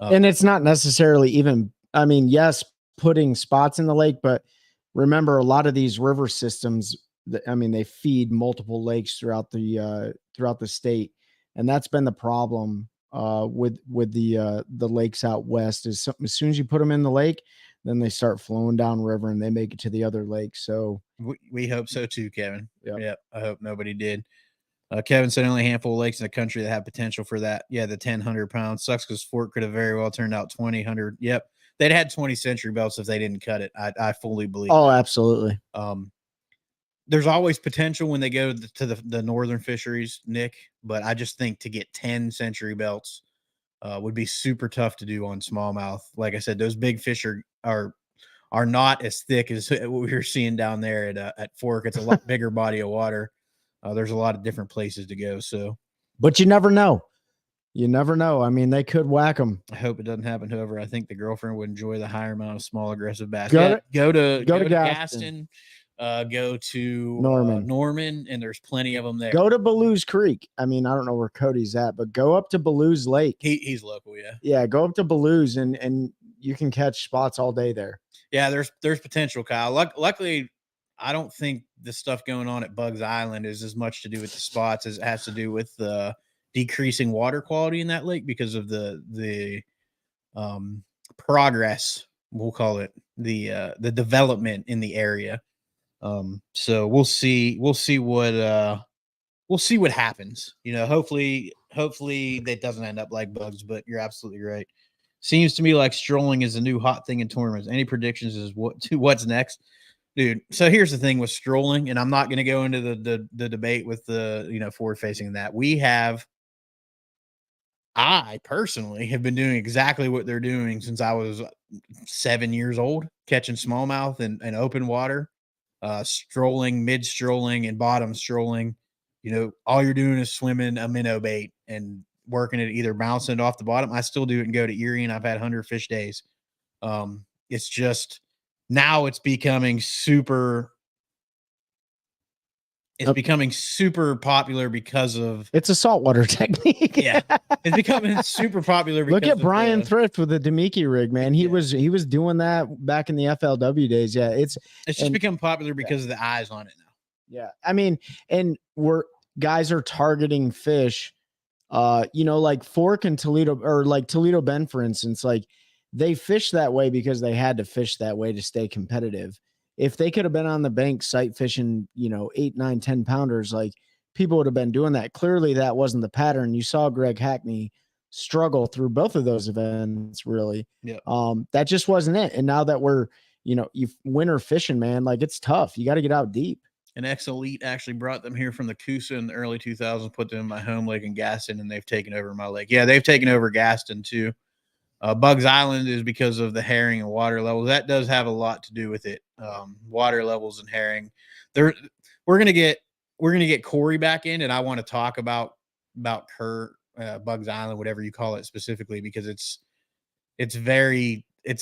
And it's not necessarily even, yes, putting spots in the lake, but remember a lot of these river systems, they feed multiple lakes throughout the state. And that's been the problem with the lakes out west is as soon as you put them in the lake, then they start flowing down river and they make it to the other lakes. So we hope so too, Kevin. Yep. I hope nobody did. Kevin said only a handful of lakes in the country that have potential for that. Yeah, the 1,000 pounds sucks because Fort could have very well turned out 2,000. Yep, they'd had 20 century belts if they didn't cut it. I fully believe. Oh, absolutely. There's always potential when they go to the northern fisheries, Nick. But I just think to get 10 century belts would be super tough to do on smallmouth. Like I said, those big fish are not as thick as what we were seeing down there at Fork. It's a lot bigger body of water. There's a lot of different places to go. So, but you never know. You never know. They could whack them. I hope it doesn't happen. However, I think the girlfriend would enjoy the higher amount of small aggressive bass. Go to Gaston. Go to Norman, and there's plenty of them there. Go to Baloo's Creek. I don't know where Cody's at, but go up to Baloo's Lake. He's local, yeah. Yeah, go up to Baloo's and you can catch spots all day there. Yeah, there's potential, Kyle. Luckily, I don't think the stuff going on at Bugs Island is as much to do with the spots as it has to do with the decreasing water quality in that lake because of the progress, we'll call it, the development in the area. So we'll see what happens. Hopefully that doesn't end up like Bugs, but you're absolutely right. Seems to me like strolling is a new hot thing in tournaments. Any predictions as what's next? Dude, so here's the thing with strolling, and I'm not going to go into the debate with the forward facing that. I personally have been doing exactly what they're doing since I was 7 years old, catching smallmouth in open water, strolling, mid strolling, and bottom strolling. All you're doing is swimming a minnow bait and working it, either bouncing it off the bottom. I still do it and go to Erie, and I've had 100 fish days. It's just now it's becoming super. It's becoming super popular because of it's a saltwater technique. Yeah, it's becoming super popular. Look at Brian Thrift with the Demiki rig, man. He was doing that back in the FLW days. Yeah, it's just become popular because of the eyes on it now. Yeah, I mean, and guys are targeting fish. Like Fork and Toledo, or like Toledo Bend, for instance, like they fish that way because they had to fish that way to stay competitive. If they could have been on the bank sight fishing, 8, 9, 10 pounders, like people would have been doing that. Clearly that wasn't the pattern. You saw Greg Hackney struggle through both of those events, really. Yeah. That just wasn't it. And now that we're, you winter fishing, man, like it's tough. You got to get out deep. And X-Elite actually brought them here from the Coosa in the early 2000s, put them in my home lake in Gaston, and they've taken over my lake. Yeah, they've taken over Gaston too. Bugs Island is because of the herring and water levels. That does have a lot to do with it. Water levels and herring. We're gonna get Corey back in, and I want to talk about Bugs Island, whatever you call it specifically, because it's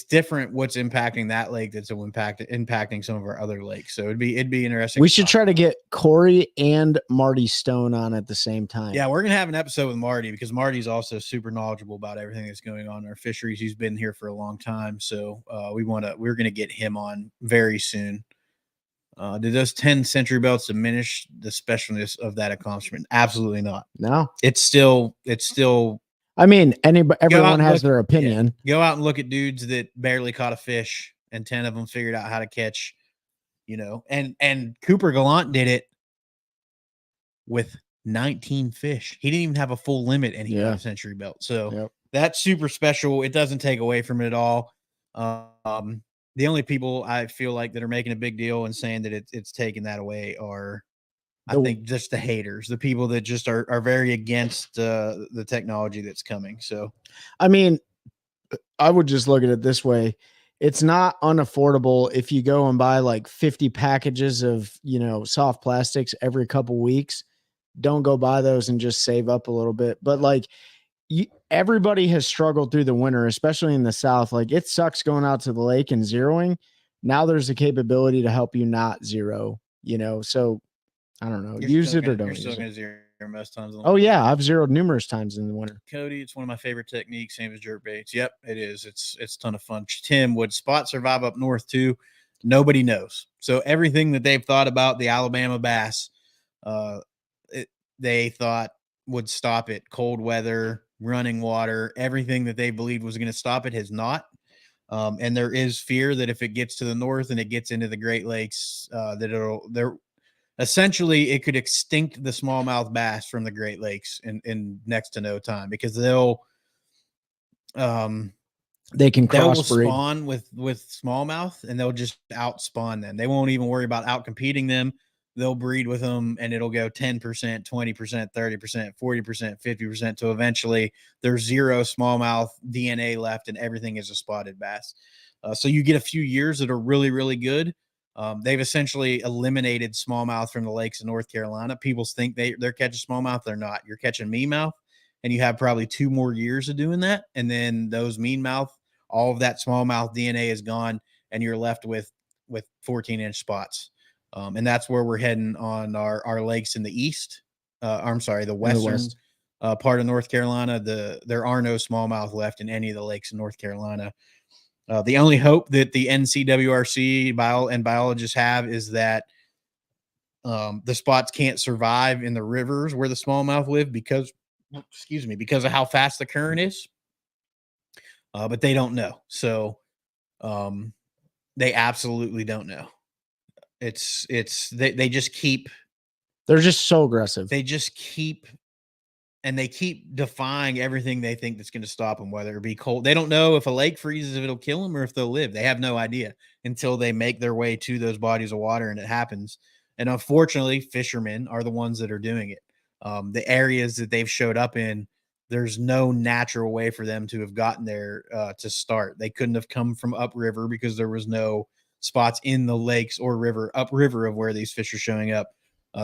different what's impacting that lake that's impacting some of our other lakes. So it'd be interesting. We should try to get Corey and Marty Stone on at the same time. Yeah, we're gonna have an episode with Marty, because Marty's also super knowledgeable about everything that's going on in our fisheries. He's been here for a long time, so we're gonna get him on very soon. Did those 10 century belts diminish the specialness of that accomplishment? Absolutely not. No, it's still. I mean, everyone has their opinion. Yeah. Go out and look at dudes that barely caught a fish, and 10 of them figured out how to catch, and Cooper Gallant did it with 19 fish. He didn't even have a full limit, and he got a century belt. So that's super special. It doesn't take away from it at all. The only people I feel like that are making a big deal and saying that it's taking that away are, I think, just the haters, the people that just are very against the technology that's coming. So, I mean, I would just look at it this way. It's not unaffordable if you go and buy like 50 packages of, soft plastics every couple weeks. Don't go buy those and just save up a little bit. But like everybody has struggled through the winter, especially in the South. Like it sucks going out to the lake and zeroing. Now there's a capability to help you not zero, so I don't know. Use it or don't. You're still going to zero most times. Oh yeah, I've zeroed numerous times in the winter. Cody, it's one of my favorite techniques. Same as jerk baits. Yep, it is. It's a ton of fun. Tim, would spot survive up north too? Nobody knows. So everything that they've thought about the Alabama bass, they thought would stop it. Cold weather, running water, everything that they believed was going to stop it has not. And there is fear that if it gets to the north and it gets into the Great Lakes, essentially it could extinct the smallmouth bass from the Great Lakes in next to no time, because they can spawn with smallmouth, and they'll just outspawn them. They won't even worry about out competing them. They'll breed with them, and it'll go 10%, 20%, 30%, 40%, 50%, to eventually there's zero smallmouth DNA left, and everything is a spotted bass. So you get a few years that are really, really good. They've essentially eliminated smallmouth from the lakes in North Carolina. People think they're catching smallmouth. They're not. You're catching meanmouth, and you have probably 2 more years of doing that. And then those meanmouth, all of that smallmouth DNA is gone, and you're left with 14-inch spots. And that's where we're heading on our lakes in the east. The western part of North Carolina. There are no smallmouth left in any of the lakes in North Carolina. The only hope that the NCWRC and biologists have is that the spots can't survive in the rivers where the smallmouth live because of how fast the current is. But they don't know. So they absolutely don't know. They just keep. They're just so aggressive. They just keep. And they keep defying everything they think that's going to stop them, whether it be cold. They don't know if a lake freezes, if it'll kill them, or if they'll live. They have no idea until they make their way to those bodies of water, and it happens. And unfortunately, fishermen are the ones that are doing it. The areas that they've showed up in, there's no natural way for them to have gotten there to start. They couldn't have come from upriver because there was no spots in the lakes or upriver of where these fish are showing up.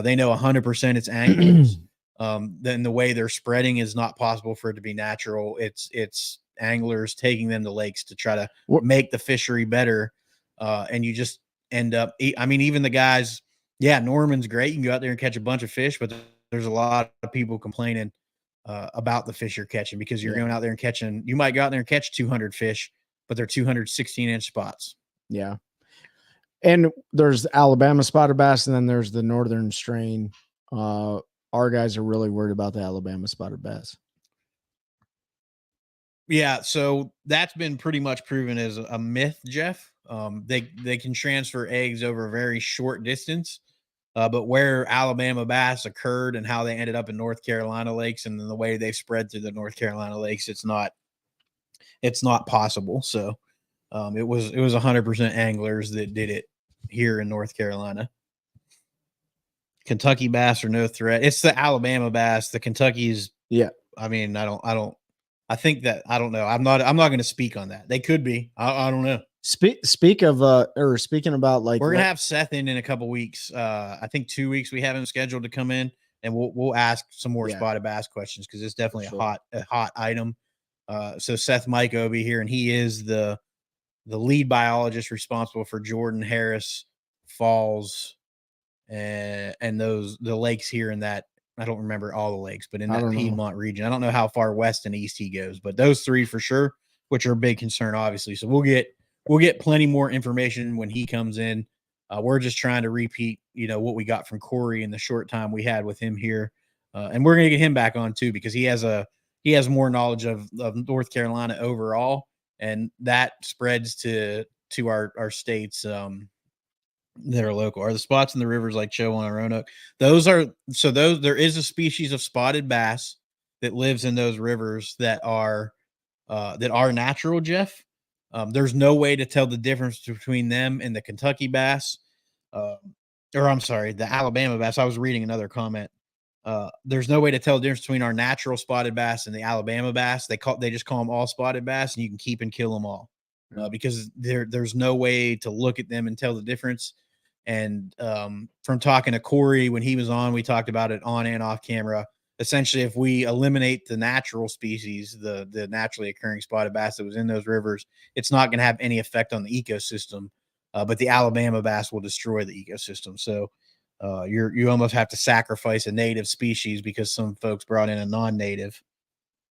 They know 100% it's anglers. Then the way they're spreading is not possible for it to be natural. It's anglers taking them to lakes to try to make the fishery better. And you just end up, I mean, even the guys, yeah, Norman's great. You can go out there and catch a bunch of fish, but there's a lot of people complaining about the fish you're catching because you're going out there and catching, you might go out there and catch 200 fish, but they're 216-inch spots. Yeah. And there's Alabama spotted bass, and then there's the northern strain. Our guys are really worried about the Alabama spotted bass. Yeah, so that's been pretty much proven as a myth, Jeff. They can transfer eggs over a very short distance, but where Alabama bass occurred and how they ended up in North Carolina lakes and then the way they spread through the North Carolina lakes, it's not possible. So it was 100% anglers that did it here in North Carolina. Kentucky bass are no threat. It's the Alabama bass. The Kentucky's, yeah. I mean, I don't know. I'm not going to speak on that. They could be. I don't know. Speaking about, like, we're gonna have Seth in a couple weeks. I think 2 weeks we have him scheduled to come in, and we'll ask some more spotted bass questions because it's definitely a hot item. So Seth Micah will be here, and he is the lead biologist responsible for Jordan, Harris, Falls, and the lakes here in that. I don't remember all the lakes, but in that Piedmont region. I don't know how far west and east he goes, but those three for sure, which are a big concern, obviously. So we'll get plenty more information when he comes in. We're just trying to repeat, what we got from Corey in the short time we had with him here. And we're going to get him back on too, because he has more knowledge of North Carolina overall. And that spreads to our states, that are local. Are the spots in the rivers like Chowan and Roanoke? There is a species of spotted bass that lives in those rivers that are natural, Jeff. There's no way to tell the difference between them and the Kentucky bass, the Alabama bass. I was reading another comment. There's no way to tell the difference between our natural spotted bass and the Alabama bass. They just call them all spotted bass, and you can keep and kill them all because there's no way to look at them and tell the difference. And from talking to Corey when he was on, we talked about it on and off camera. Essentially, if we eliminate the natural species, the naturally occurring spotted bass that was in those rivers, it's not going to have any effect on the ecosystem. But the Alabama bass will destroy the ecosystem. So you almost have to sacrifice a native species because some folks brought in a non-native.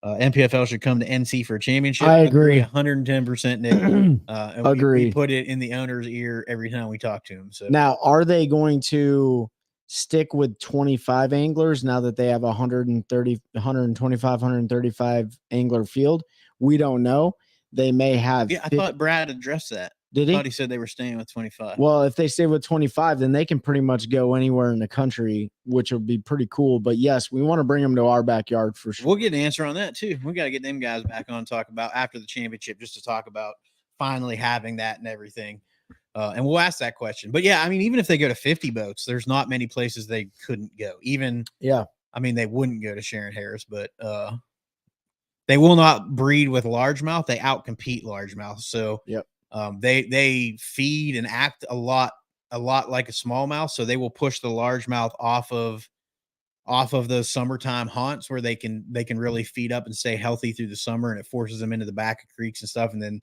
NPFL should come to NC for a championship. I agree. 110%, Nick. And Agree. We put it in the owner's ear every time we talk to him. So now, are they going to stick with 25 anglers now that they have 135 angler field? We don't know. They may have. Yeah, I thought Brad addressed that. Did he? I thought he said they were staying with 25. Well, if they stay with 25, then they can pretty much go anywhere in the country, which would be pretty cool. But yes, we want to bring them to our backyard for sure. We'll get an answer on that too. We got to get them guys back on, talk about after the championship, just to talk about finally having that and everything. And we'll ask that question. But yeah, I mean, even if they go to 50 boats, there's not many places they couldn't go. I mean, they wouldn't go to Sharon Harris, but they will not breed with largemouth. They outcompete largemouth. So they feed and act a lot like a smallmouth. So they will push the largemouth off of those summertime haunts where they can really feed up and stay healthy through the summer, and it forces them into the back of creeks and stuff. And then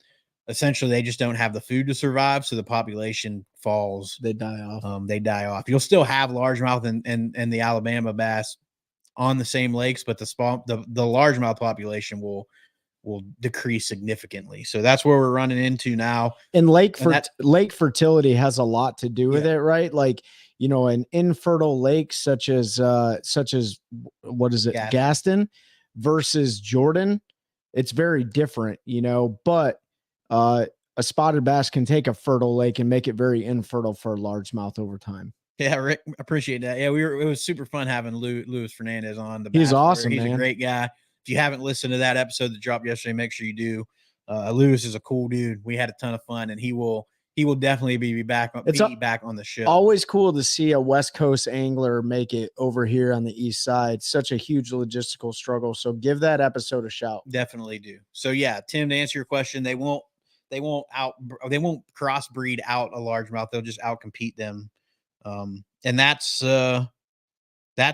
essentially they just don't have the food to survive. So the population falls. They die off. You'll still have largemouth and the Alabama bass on the same lakes, but the largemouth population will decrease significantly. So that's where we're running into now. And lake fertility has a lot to do with it, right? Like, an infertile lake such as what is it, Gaston versus Jordan, it's very different, but a spotted bass can take a fertile lake and make it very infertile for a largemouth over time. Yeah, Rick, appreciate that. Yeah, it was super fun having Luis Fernandez on. He's awesome, He's man. a great guy. If you haven't listened to that episode that dropped yesterday, make sure you do. Luis is a cool dude. We had a ton of fun, and he will he will definitely be back on the show. Always cool to see a West Coast angler make it over here on the East Side. Such a huge logistical struggle. So give that episode a shout. Definitely do. So yeah, Tim, to answer your question, they won't crossbreed out a largemouth. They'll just outcompete them. And that's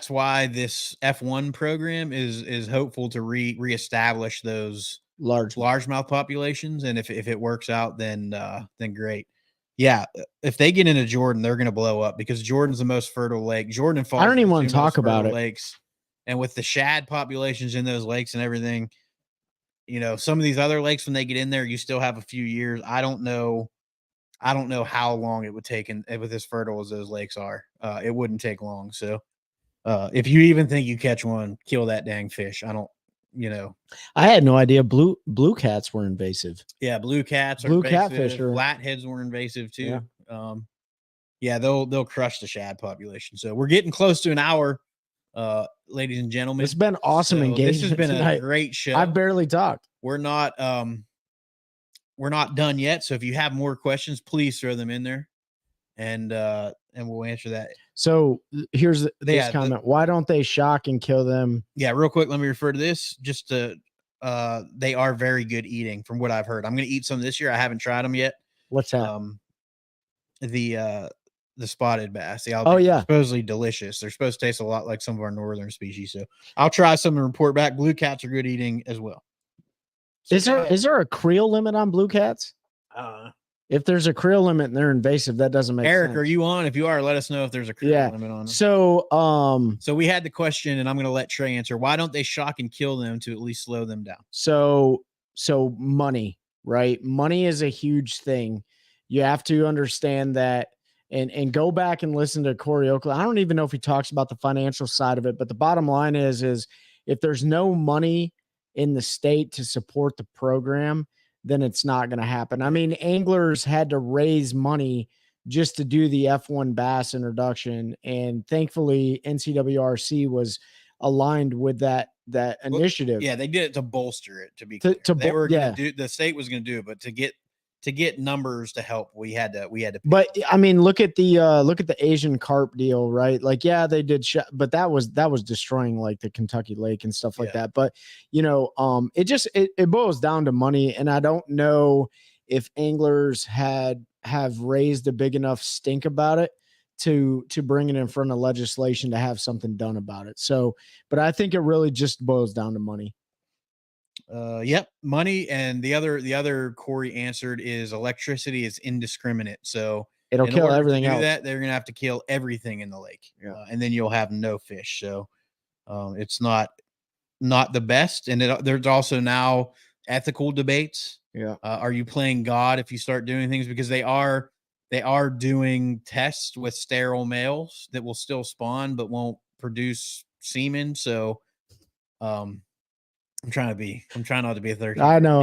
why this F1 program is hopeful to reestablish those largemouth populations. And if it works out, then great. Yeah, if they get into Jordan, they're going to blow up because Jordan's the most fertile lake. Jordan and Falls. I don't even want to talk about it. Lakes, and with the shad populations in those lakes and everything, some of these other lakes, when they get in there, you still have a few years. I don't know how long it would take, and with as fertile as those lakes are, it wouldn't take long. So, if you even think you catch one, kill that dang fish. I don't. I had no idea blue cats were invasive. Yeah, blue cats, catfish, flatheads were invasive too. Yeah. They'll crush the shad population. So we're getting close to an hour, ladies and gentlemen. It's been awesome engagement. This has been a great show. I barely talked. We're not done yet. So if you have more questions, please throw them in there, and we'll answer that. So here's this comment. Why don't they shock and kill them? Yeah, real quick, let me refer to this. Just to they are very good eating from what I've heard. I'm going to eat some this year. I haven't tried them yet. What's that? The spotted bass. Supposedly delicious. They're supposed to taste a lot like some of our northern species. So I'll try some and report back. Blue cats are good eating as well. So is there a creel limit on blue cats? If there's a creel limit and they're invasive, that doesn't make Eric, sense. are you on? If you are, let us know if there's a creel limit on them. So we had the question, and I'm going to let Trey answer. Why don't they shock and kill them to at least slow them down? So money, right? Money is a huge thing. You have to understand that, and go back and listen to Corey Oakley. I don't even know if he talks about the financial side of it, but the bottom line is if there's no money in the state to support the program, then it's not going to happen. I mean, anglers had to raise money just to do the F1 bass introduction. And thankfully NCWRC was aligned with that initiative. Yeah. They did it to bolster it, to be clear. The state was going to do it, but to get numbers to help, we had to. But I mean, look at the Asian carp deal, right? Like, yeah, they did, but that was destroying like the Kentucky Lake and stuff like that. But it boils down to money, and I don't know if anglers have raised a big enough stink about it to bring it in front of legislation to have something done about it. So, but I think it really just boils down to money. Yep, money, and the other Corey answered is electricity is indiscriminate, so it'll kill everything else. They're gonna have to kill everything in the lake, and then you'll have no fish. So it's not the best, and there's also now ethical debates. Are you playing God if you start doing things? Because they are doing tests with sterile males that will still spawn but won't produce semen. So I'm trying not to be a 13. I know.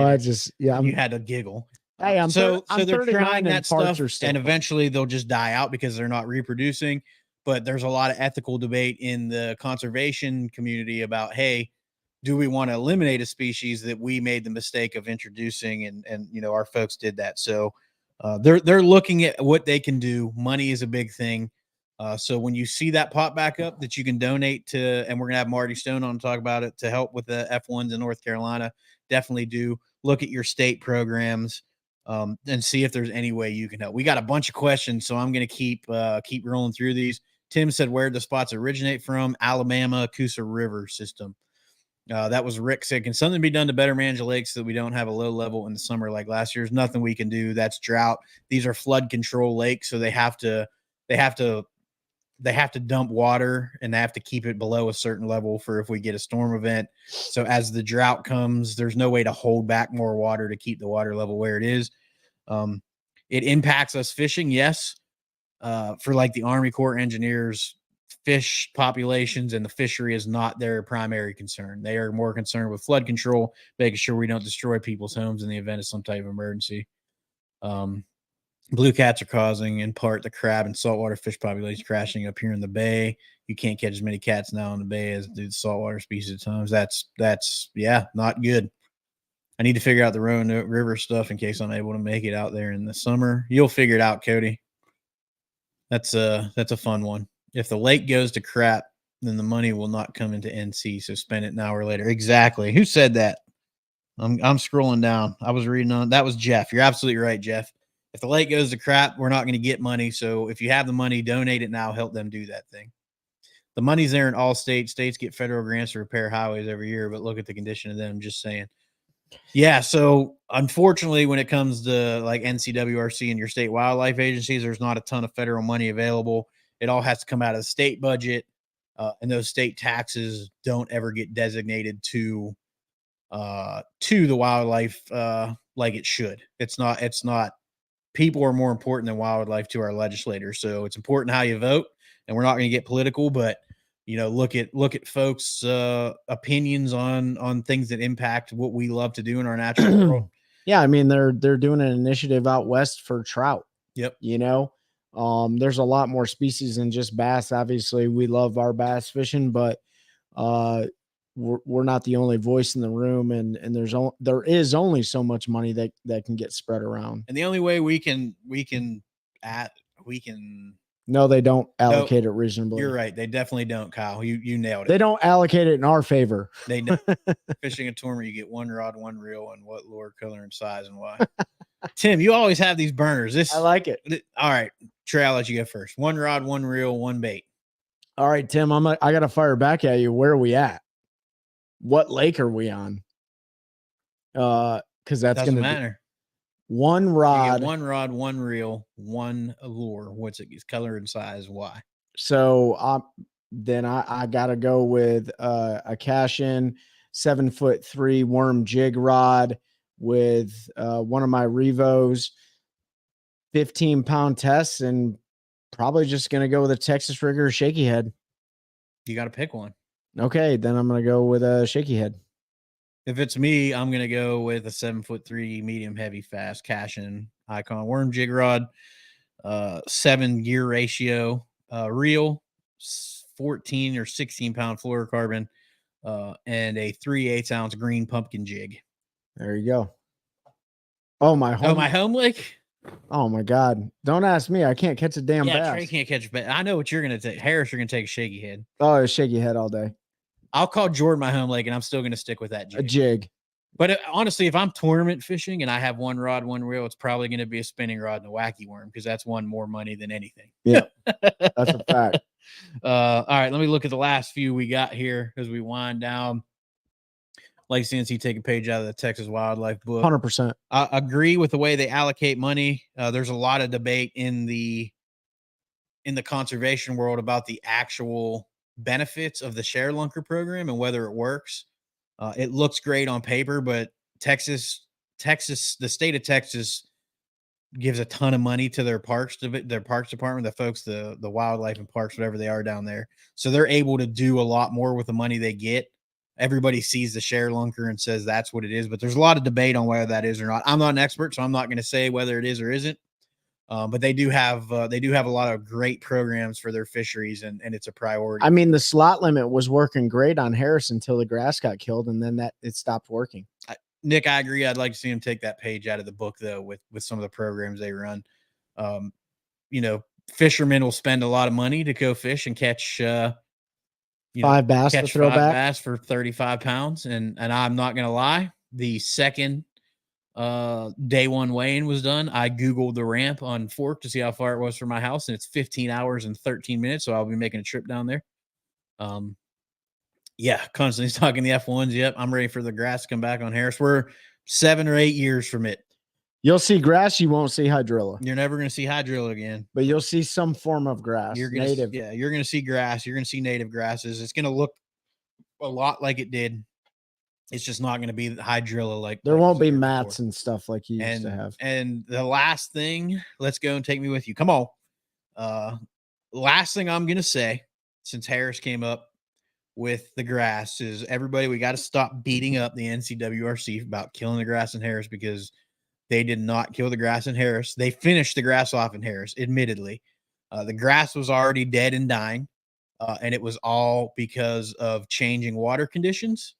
You had to giggle. Hey, so they're trying that stuff, and eventually they'll just die out because they're not reproducing. But there's a lot of ethical debate in the conservation community about, hey, do we want to eliminate a species that we made the mistake of introducing, and our folks did that. So they're looking at what they can do. Money is a big thing. So when you see that pop back up that you can donate to, and we're gonna have Marty Stone on to talk about it, to help with the F1s in North Carolina, definitely do look at your state programs and see if there's any way you can help. We got a bunch of questions, so I'm gonna keep rolling through these. Tim said, where the spots originate from? Alabama, Coosa River system. That was Rick said, can something be done to better manage the lakes so that we don't have a low level in the summer like last year? There's nothing we can do. That's drought. These are flood control lakes, so they have to dump water, and they have to keep it below a certain level for if we get a storm event. So as the drought comes, there's no way to hold back more water to keep the water level where it is. It impacts us fishing. Yes. For like the Army Corps engineers, fish populations and the fishery is not their primary concern. They are more concerned with flood control, making sure we don't destroy people's homes in the event of some type of emergency. Blue cats are causing, in part, the crab and saltwater fish population crashing up here in the bay. You can't catch as many cats now in the bay as do the saltwater species at times. That's not good. I need to figure out the Roanoke River stuff in case I'm able to make it out there in the summer. You'll figure it out, Cody. That's a fun one. If the lake goes to crap, then the money will not come into NC. So spend it now or later. Exactly. Who said that? I'm scrolling down. I was reading on that was Jeff. You're absolutely right, Jeff. If the lake goes to crap, we're not going to get money. So if you have the money, donate it now. Help them do that thing. The money's there in all states. States get federal grants to repair highways every year, but look at the condition of them. Just saying. Yeah. So unfortunately, when it comes to like NCWRC and your state wildlife agencies, there's not a ton of federal money available. It all has to come out of the state budget, and those state taxes don't ever get designated to the wildlife like it should. It's not. People are more important than wildlife to our legislators, so it's important how you vote. And we're not going to get political, but look at folks' opinions on things that impact what we love to do in our natural world. Yeah, I mean they're doing an initiative out west for trout. Yep. There's a lot more species than just bass. Obviously, we love our bass fishing, but we're not the only voice in the room, and there is only so much money that can get spread around. And the only way we can No, they don't allocate it reasonably. You're right. They definitely don't, Kyle. You nailed it. They don't allocate it in our favor. They don't. Fishing a tournament, you get one rod, one reel, and what lure, color, and size, and why. Tim, you always have these burners. I like it. All right, Trey, I'll let you go first. One rod, one reel, one bait. All right, Tim, I got to fire back at you. Where are we at? What lake are we on? Because that's going to matter. One rod, one reel, one lure. What's it? It's color and size. Why? So then I got to go with a cash-in 7'3" worm jig rod with one of my Revos 15-pound tests, and probably just going to go with a Texas rigger shaky head. You got to pick one. Okay, then I'm going to go with a shaky head. If it's me, I'm going to go with a 7'3" medium heavy fast cash-in Icon worm jig rod, 7 gear ratio reel, 14 or 16 pound fluorocarbon, and a 3/8 ounce green pumpkin jig. There you go. Oh, my home lake. Oh my God. Don't ask me. I can't catch a damn bass. Trey can't catch a bass. I know what you're going to take. Harris, you're going to take a shaky head. Oh, a shaky head all day. I'll call Jordan my home lake, and I'm still going to stick with that jig. A jig. But honestly, if I'm tournament fishing and I have one rod, one reel, it's probably going to be a spinning rod and a wacky worm, because that's one more money than anything. Yeah, that's a fact. All right, let me look at the last few we got here as we wind down. Like CNC, take a page out of the Texas Wildlife book. 100%. I agree with the way they allocate money. There's a lot of debate in the conservation world about the actual benefits of the share lunker program and whether it works. It looks great on paper, but the state of Texas gives a ton of money to their parks department, the folks, the wildlife and parks, whatever they are down there. So they're able to do a lot more with the money they get. Everybody sees the share lunker and says that's what it is, but there's a lot of debate on whether that is or not. I'm not an expert, so I'm not going to say whether it is or isn't. But they do have a lot of great programs for their fisheries, and it's a priority. I mean, the slot limit was working great on Harris until the grass got killed, and then it stopped working. Nick, I agree. I'd like to see him take that page out of the book, though, with some of the programs they run. Fishermen will spend a lot of money to go fish and catch 5 bass to throw back. Bass for 35 pounds. And I'm not going to lie. The second day one weigh-in was done, I Googled the ramp on Fork to see how far it was from my house, and it's 15 hours and 13 minutes. So I'll be making a trip down there. Constantly talking the F1s. Yep. I'm ready for the grass to come back on Harris. We're 7 or 8 years from it. You'll see grass. You won't see hydrilla. You're never going to see hydrilla again. But you'll see some form of grass. You're going to see grass. You're going to see native grasses. It's going to look a lot like it did. It's just not going to be hydrilla like there won't be mats and stuff like you used to have. And the last thing, let's go and take me with you. Come on. Last thing I'm going to say, since Harris came up with the grass, is everybody, we got to stop beating up the NCWRC about killing the grass in Harris, because they did not kill the grass in Harris. They finished the grass off in Harris, admittedly. The grass was already dead and dying, and it was all because of changing water conditions.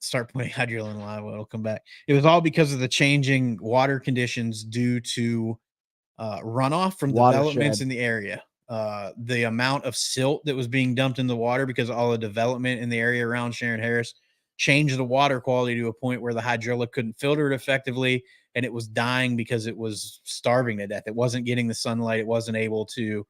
start putting hydrogen live well, it'll come back. It was all because of the changing water conditions due to runoff from developments in the area. The amount of silt that was being dumped in the water because of all the development in the area around Sharon Harris changed the water quality to a point where the hydrilla couldn't filter it effectively, and it was dying because it was starving to death. It wasn't getting the sunlight. It wasn't able to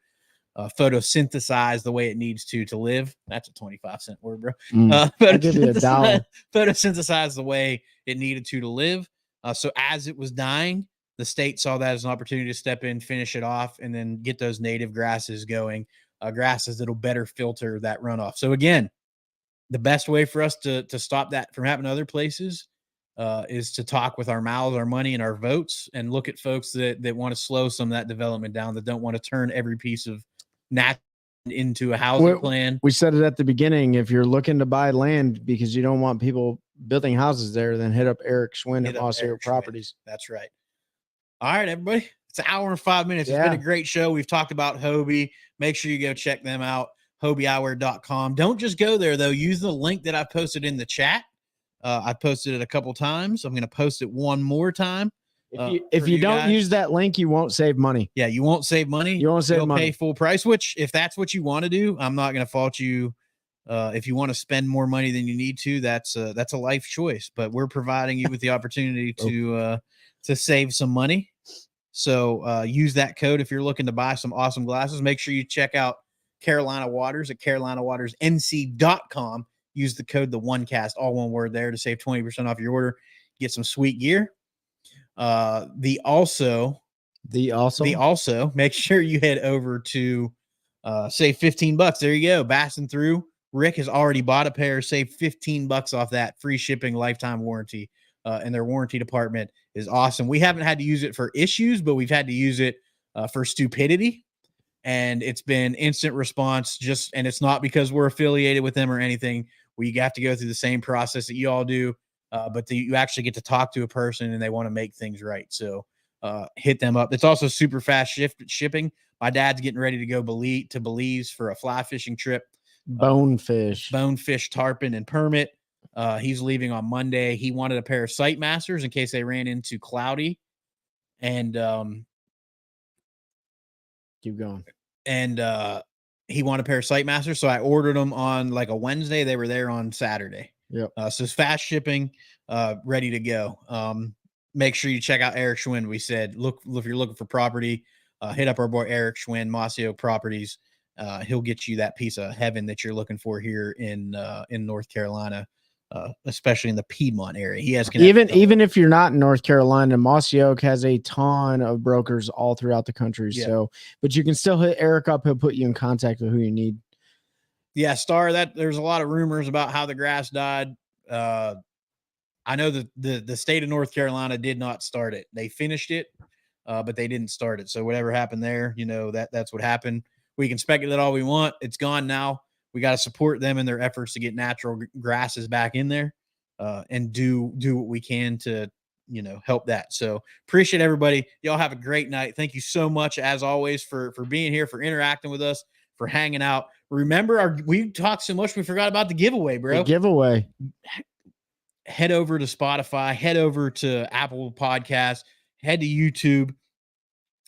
photosynthesize the way it needs to live. That's a 25-cent word, bro. I'll give you $1. Photosynthesize the way it needed to live. So as it was dying, the state saw that as an opportunity to step in, finish it off, and then get those native grasses going, grasses that'll better filter that runoff. So again, the best way for us to stop that from happening to other places is to talk with our mouths, our money, and our votes, and look at folks that want to slow some of that development down, that don't want to turn every piece of natural into a housing plan. We said it at the beginning. If you're looking to buy land because you don't want people building houses there, then hit up Eric Schwinn at Mossy Oak Properties. That's right. All right, everybody. It's an hour and 5 minutes. It's been a great show. We've talked about Hobie. Make sure you go check them out. HobieEyewear.com. Don't just go there, though. Use the link that I posted in the chat. I posted it a couple times. I'm going to post it one more time. If you don't use that link, you won't save money. Yeah, you won't save money. You won't save money. Pay full price, which if that's what you want to do, I'm not going to fault you. If you want to spend more money than you need to, that's a life choice. But we're providing you with the opportunity to save some money. So use that code if you're looking to buy some awesome glasses. Make sure you check out Carolina Waters at CarolinaWatersNC.com. Use the code the OneCast, all one word there, to save 20% off your order. Get some sweet gear. The also, make sure you head over to save $15. There you go. Passing through. Rick has already bought a pair, saved $15 off that, free shipping, lifetime warranty. And their warranty department is awesome. We haven't had to use it for issues, but we've had to use it for stupidity. And it's been instant response, and it's not because we're affiliated with them or anything. We have to go through the same process that you all do, but you actually get to talk to a person and they want to make things right. So hit them up. It's also super fast shipping. My dad's getting ready to go to Belize for a fly fishing trip. Bonefish, tarpon, and permit. He's leaving on Monday. He wanted a pair of Sight Masters in case they ran into cloudy. And keep going. And he wanted a pair of Sight Masters, so I ordered them on like a Wednesday. They were there on Saturday. Yep. So it's fast shipping, ready to go. Make sure you check out Eric Schwinn. We said, look if you're looking for property, hit up our boy Eric Schwinn, Mossy Oak Properties. He'll get you that piece of heaven that you're looking for here in North Carolina, especially in the Piedmont area. He has even if you're not in North Carolina, Mossy Oak has a ton of brokers all throughout the country. Yeah. So, but you can still hit Eric up. He'll put you in contact with who you need. Yeah, Star. There's a lot of rumors about how the grass died. I know that the state of North Carolina did not start it. They finished it, but they didn't start it. So whatever happened there, that's what happened. We can speculate all we want. It's gone now. We got to support them in their efforts to get natural grasses back in there, and do what we can to, help that. So appreciate everybody. Y'all have a great night. Thank you so much, as always, for being here, for interacting with us, for hanging out. Remember, we talked so much we forgot about the giveaway, bro. The giveaway. Head over to Spotify. Head over to Apple Podcasts. Head to YouTube.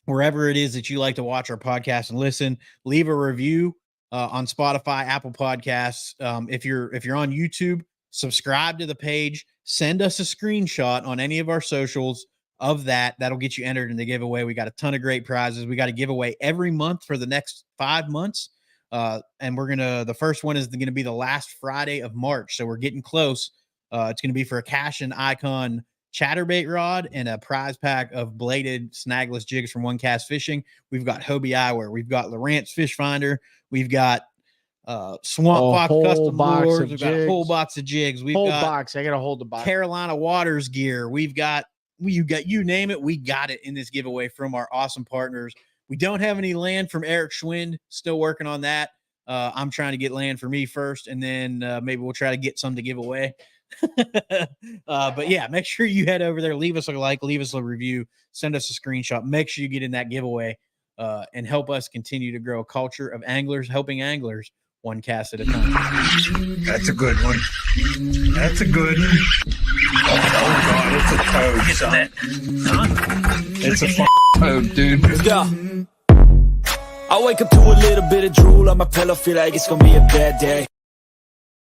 Wherever it is that you like to watch our podcast and listen, leave a review on Spotify, Apple Podcasts. If you're on YouTube, subscribe to the page. Send us a screenshot on any of our socials of that. That'll get you entered in the giveaway. We got a ton of great prizes. We got a giveaway every month for the next 5 months. And the first one is going to be the last Friday of March. So we're getting close. It's going to be for a Cash and Icon chatterbait rod and a prize pack of bladed snagless jigs from OneCast Fishing. We've got Hobie Eyewear. We've got Lowrance Fish Finder. We've got Swamp Fox Custom Lures. We've got a whole box of jigs. I gotta hold the box. Carolina Waters gear. You name it, we got it in this giveaway from our awesome partners. We don't have any land from Eric Schwinn. Still working on that. I'm trying to get land for me first, and then maybe we'll try to get some to give away. But yeah, make sure you head over there, leave us a like, leave us a review, send us a screenshot. Make sure you get in that giveaway and help us continue to grow a culture of anglers helping anglers one cast at a time. That's a good one. That's a good one. Oh God, it's a toad, son. It's a toad, dude. Let's go. I wake up to a little bit of drool on my pillow, feel like it's gonna be a bad day.